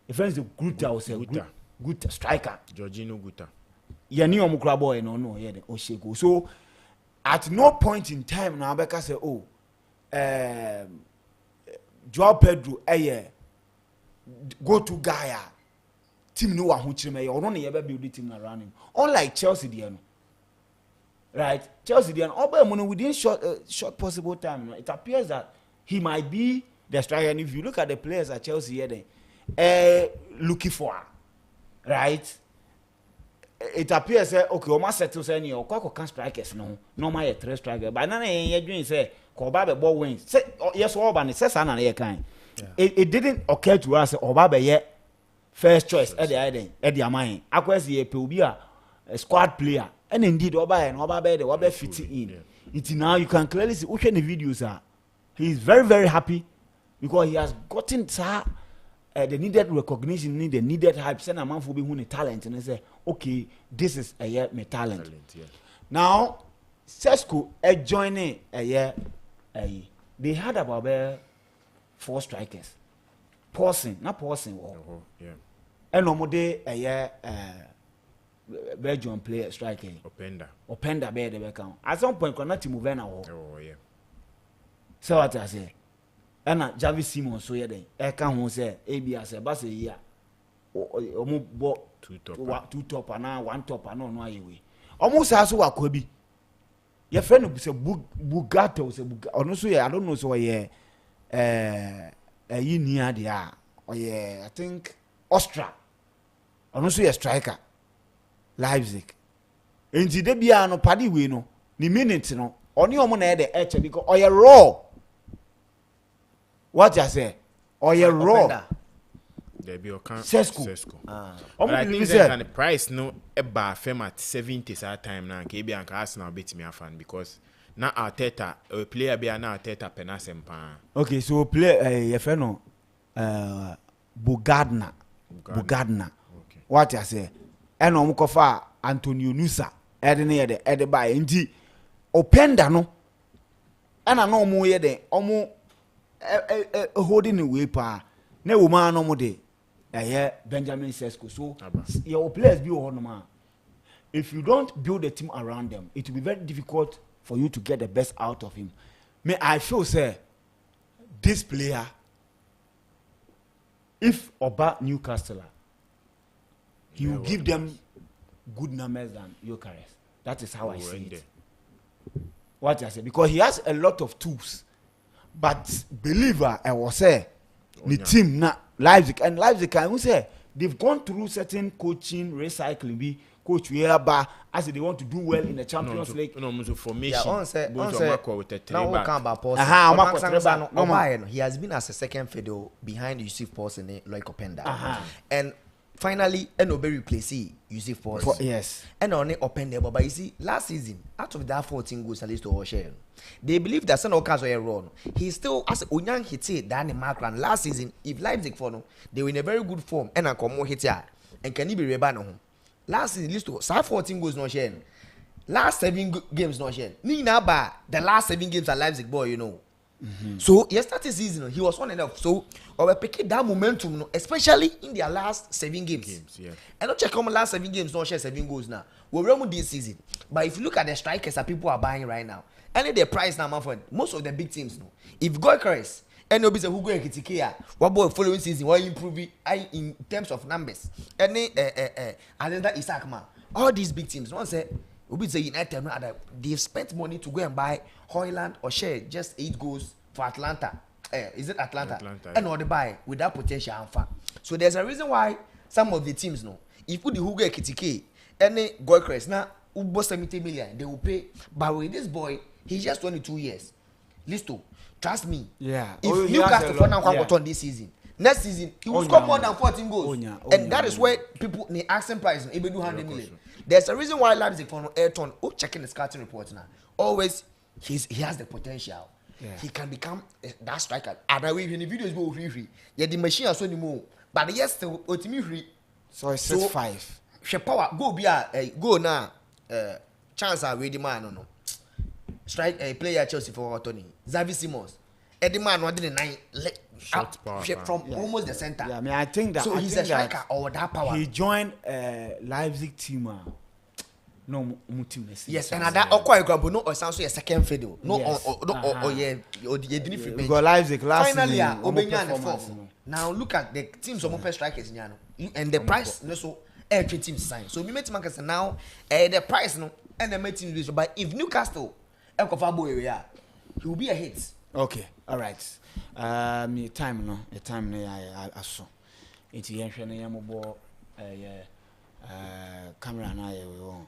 the friends the Guta was a good striker Jorginho Guta ya ni omukra boy no here the Oshego. So at no point in time now Beka say Joao Pedro go to Gaia team no one who chime or no ever build the team around him unlike Chelsea there no. Right, Chelsea then within short possible time it appears that he might be the striker. And if you look at the players at Chelsea here then looking for right, it appears okay almost settle say you can strikers no normal 3 strikers but now you doing say Koba be ball wins say yes Oba ni say sana na kind it didn't occur to us Oba be ye first choice at the mind akwesi ye pe obi a squad player. And indeed, Oba fitting in. It now you can clearly see the videos he is very, very happy because he has gotten the needed recognition, the needed hype. Send a man for being a talent and say, okay, this is a year my talent. Yeah. Now, Sesko joining a year. They had about 4 strikers. Pausing. Yeah. And no more day a year. Belgium player striking. Openda bear the account. At some point, cannot move in. Oh yeah. So what I say, and Javi Simon so yeah then. I can't say ABS bas a year. Or 2 top and now 1 top and no way. Almost as what could be. Your friend will say Bugato say or no so yeah. I don't know so yeah. A year near there. Oh yeah, I think Austria. Or no so a striker. Leipzig. Enti de bia no padi we no ni minute no oni omo na e de eche because oye raw. What you say? Oye raw. There be okan Sesko. But I think that the price no eba firm at 70 that time na nke bia nka Arsenal bet me afan because na Arteta a player bia na Arteta penasem pa. Okay, so play your friend no Bugadna. Okay. What you say? And omukofa Antonio Nusa ede ba nti openda no ana no omu ye de omu holding away pa na woman no mo de Benjamin Sesko. So your players be on. If you don't build a team around them, it will be very difficult for you to get the best out of him. May I feel say this player, if Oba Newcastle, he will give them good numbers than Gyökeres. That is how I see it. What I say, because he has a lot of tools, but believer I was say the team na Leipzig I will say they've gone through certain coaching recycling. Be coach whereby as they want to do well in the Champions League. No, formation. Yeah, on say now we come about Paul. He has been as a second fiddle behind Yusuf Paul and Loic Openda. And finally, Enobe replace Yusuf Paul. Yes. And only Openda, but you see, last season, out of that 14 goals at least to share, they believe that Sen Okas were wrong. He still, as Onyang hit it, Danny Markland last season, if Leipzig for no, they were in a very good form, and I come more hit here. And can he be rebanned? Last season, list to 14 goals not sharing. Last 7 games not sharing. Nina ba the last 7 games at Leipzig boy, you know. So yesterday season he was on enough. So we picking that momentum, especially in their last 7 games. Yeah. And not check on last 7 games not share 7 goals now. We're running this season. But if you look at the strikers that people are buying right now, any the price now, my friend, most of the big teams know. If Gyökeres and nobody say who go Ekitike, what boy following season, why improve it in terms of numbers. Any Alexander Isak man, all these big teams, one say we say United, they've spent money to go and buy Højlund or share just 8 goals for Atlanta. Is it Atlanta? And or they buy with that potential alpha. So there's a reason why some of the teams know. If you do who go Ekitike, any Gyökeres now, Ubo 70 million, they will pay. But with this boy, he's just 22 years. Listo. Trust me. Yeah. If Newcastle for now on this season, next season he will score more than 14 goals. And that is where people the asking price even do 100 million. There's a reason why Leipzig for Ayrton, checking the scouting reports now. Always he has the potential. Yeah. He can become that striker. And when the videos go free. Yeah, the machine is so anymore. But yes, still ultimately so it's 6-5. She power go be a go now. Chance are ready man no. Strike a player Chelsea for Tony Xavi Simons. Eddie man wanted 9 from almost the center. Yeah, I mean I think that so he's a striker or that power. He joined Leipzig team. No team. Yes, and that quite grab no or sounds a second fiddle. No or didn't free. Because Leipzig last finally Obenya the fourth. Now look at the teams of open strikers and the price no so every team sign. So we met Manchester now the price no and the team is but if Newcastle he will be a hit. Okay, all right. The time I saw. It's the mobile camera na we on.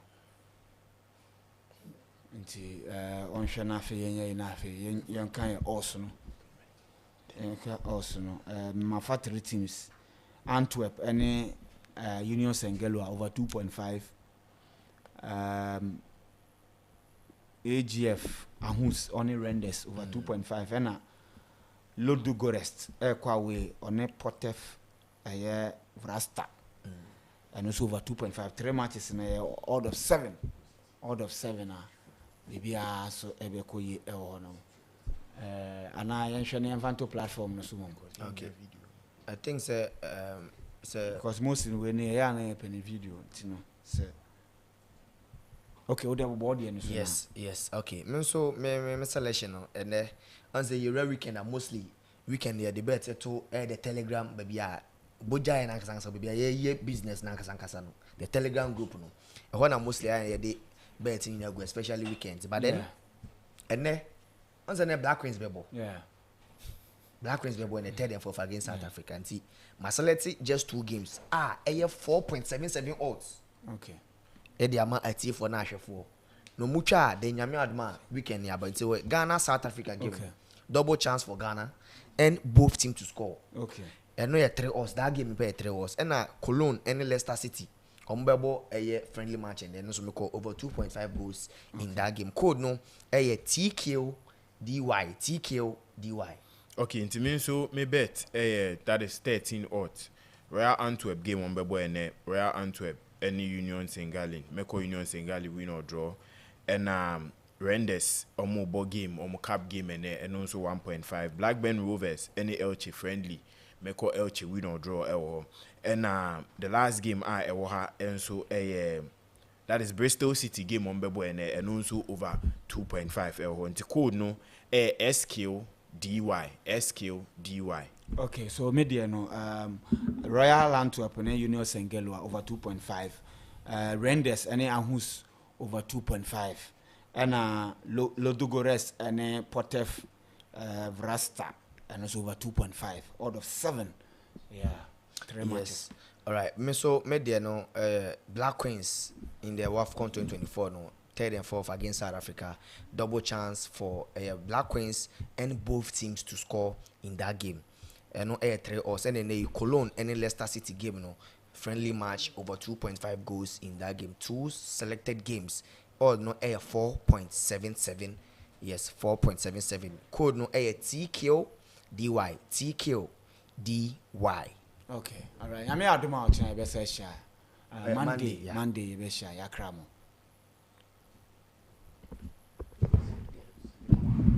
On shana fe yen kan also no. My factory teams Antwerp any Union Saint-Gilloise over 2.5. AGF Ahus only renders over 2.5 and Ludogorets Ekwawe on a Potef Vrasta and also over 2.5 3 matches in a order of 7 maybe so Ebekoye and I mentioned Infanto platform no sumo. Okay, I think sir because most in when they are penny video sir. Okay, what about body and yes. Okay, so me selection and on the weekend mostly weekend they better to the Telegram baby boja na kasansa baby ye business na kasansa no the Telegram group no e ho na mostly the betting in especially weekends but then and on the Black Queens bebo Black Queens bebo in the third and fourth against South Africa and see my select just 2 games 4.77 odds. Okay. Edi ama ati for na hwefo no mucha de nyame adma weekend ya but Ghana South Africa game. Okay. Double chance for Ghana and both teams to score. Okay. And no 3 odds that game pay 3 odds and Cologne and Leicester City ombebo friendly match and then so me call over 2.5 goals in that game. Code no TQDY. Okay, into me so me bet that is 13 odds. Royal Antwerp game ombebo and Royal Antwerp any Union Saint-Gallen, Meko Union Saint-Gallen win or draw, and Renders omo ball game omo cap game and also 1.5. Blackburn Rovers any Elche friendly meko Elche win or draw and the last game and so that is Bristol City game on Bebo and also over 2.5 and the code no SQDY. Okay, so media no Royal Antwerp and Union Saint-Gilloise over 2.5. Renders and Aarhus over 2.5. And Lodogorets and Potef Vrasta and also over 2.5 out of 7. Yeah, 3 matches. All right, so media no Black Queens in the WAFCON 2024 no 3rd and 4th against South Africa. Double chance for Black Queens and both teams to score in that game. No 3 or and then Cologne and Leicester City game no friendly match over 2.5 goals in that game. 2 selected games or no 4.77. Yes, 4.77. Code no TQ DY. TQ DY. Okay, all right. I mean, I do my Monday, yeah. Monday, Besha, Yakramo.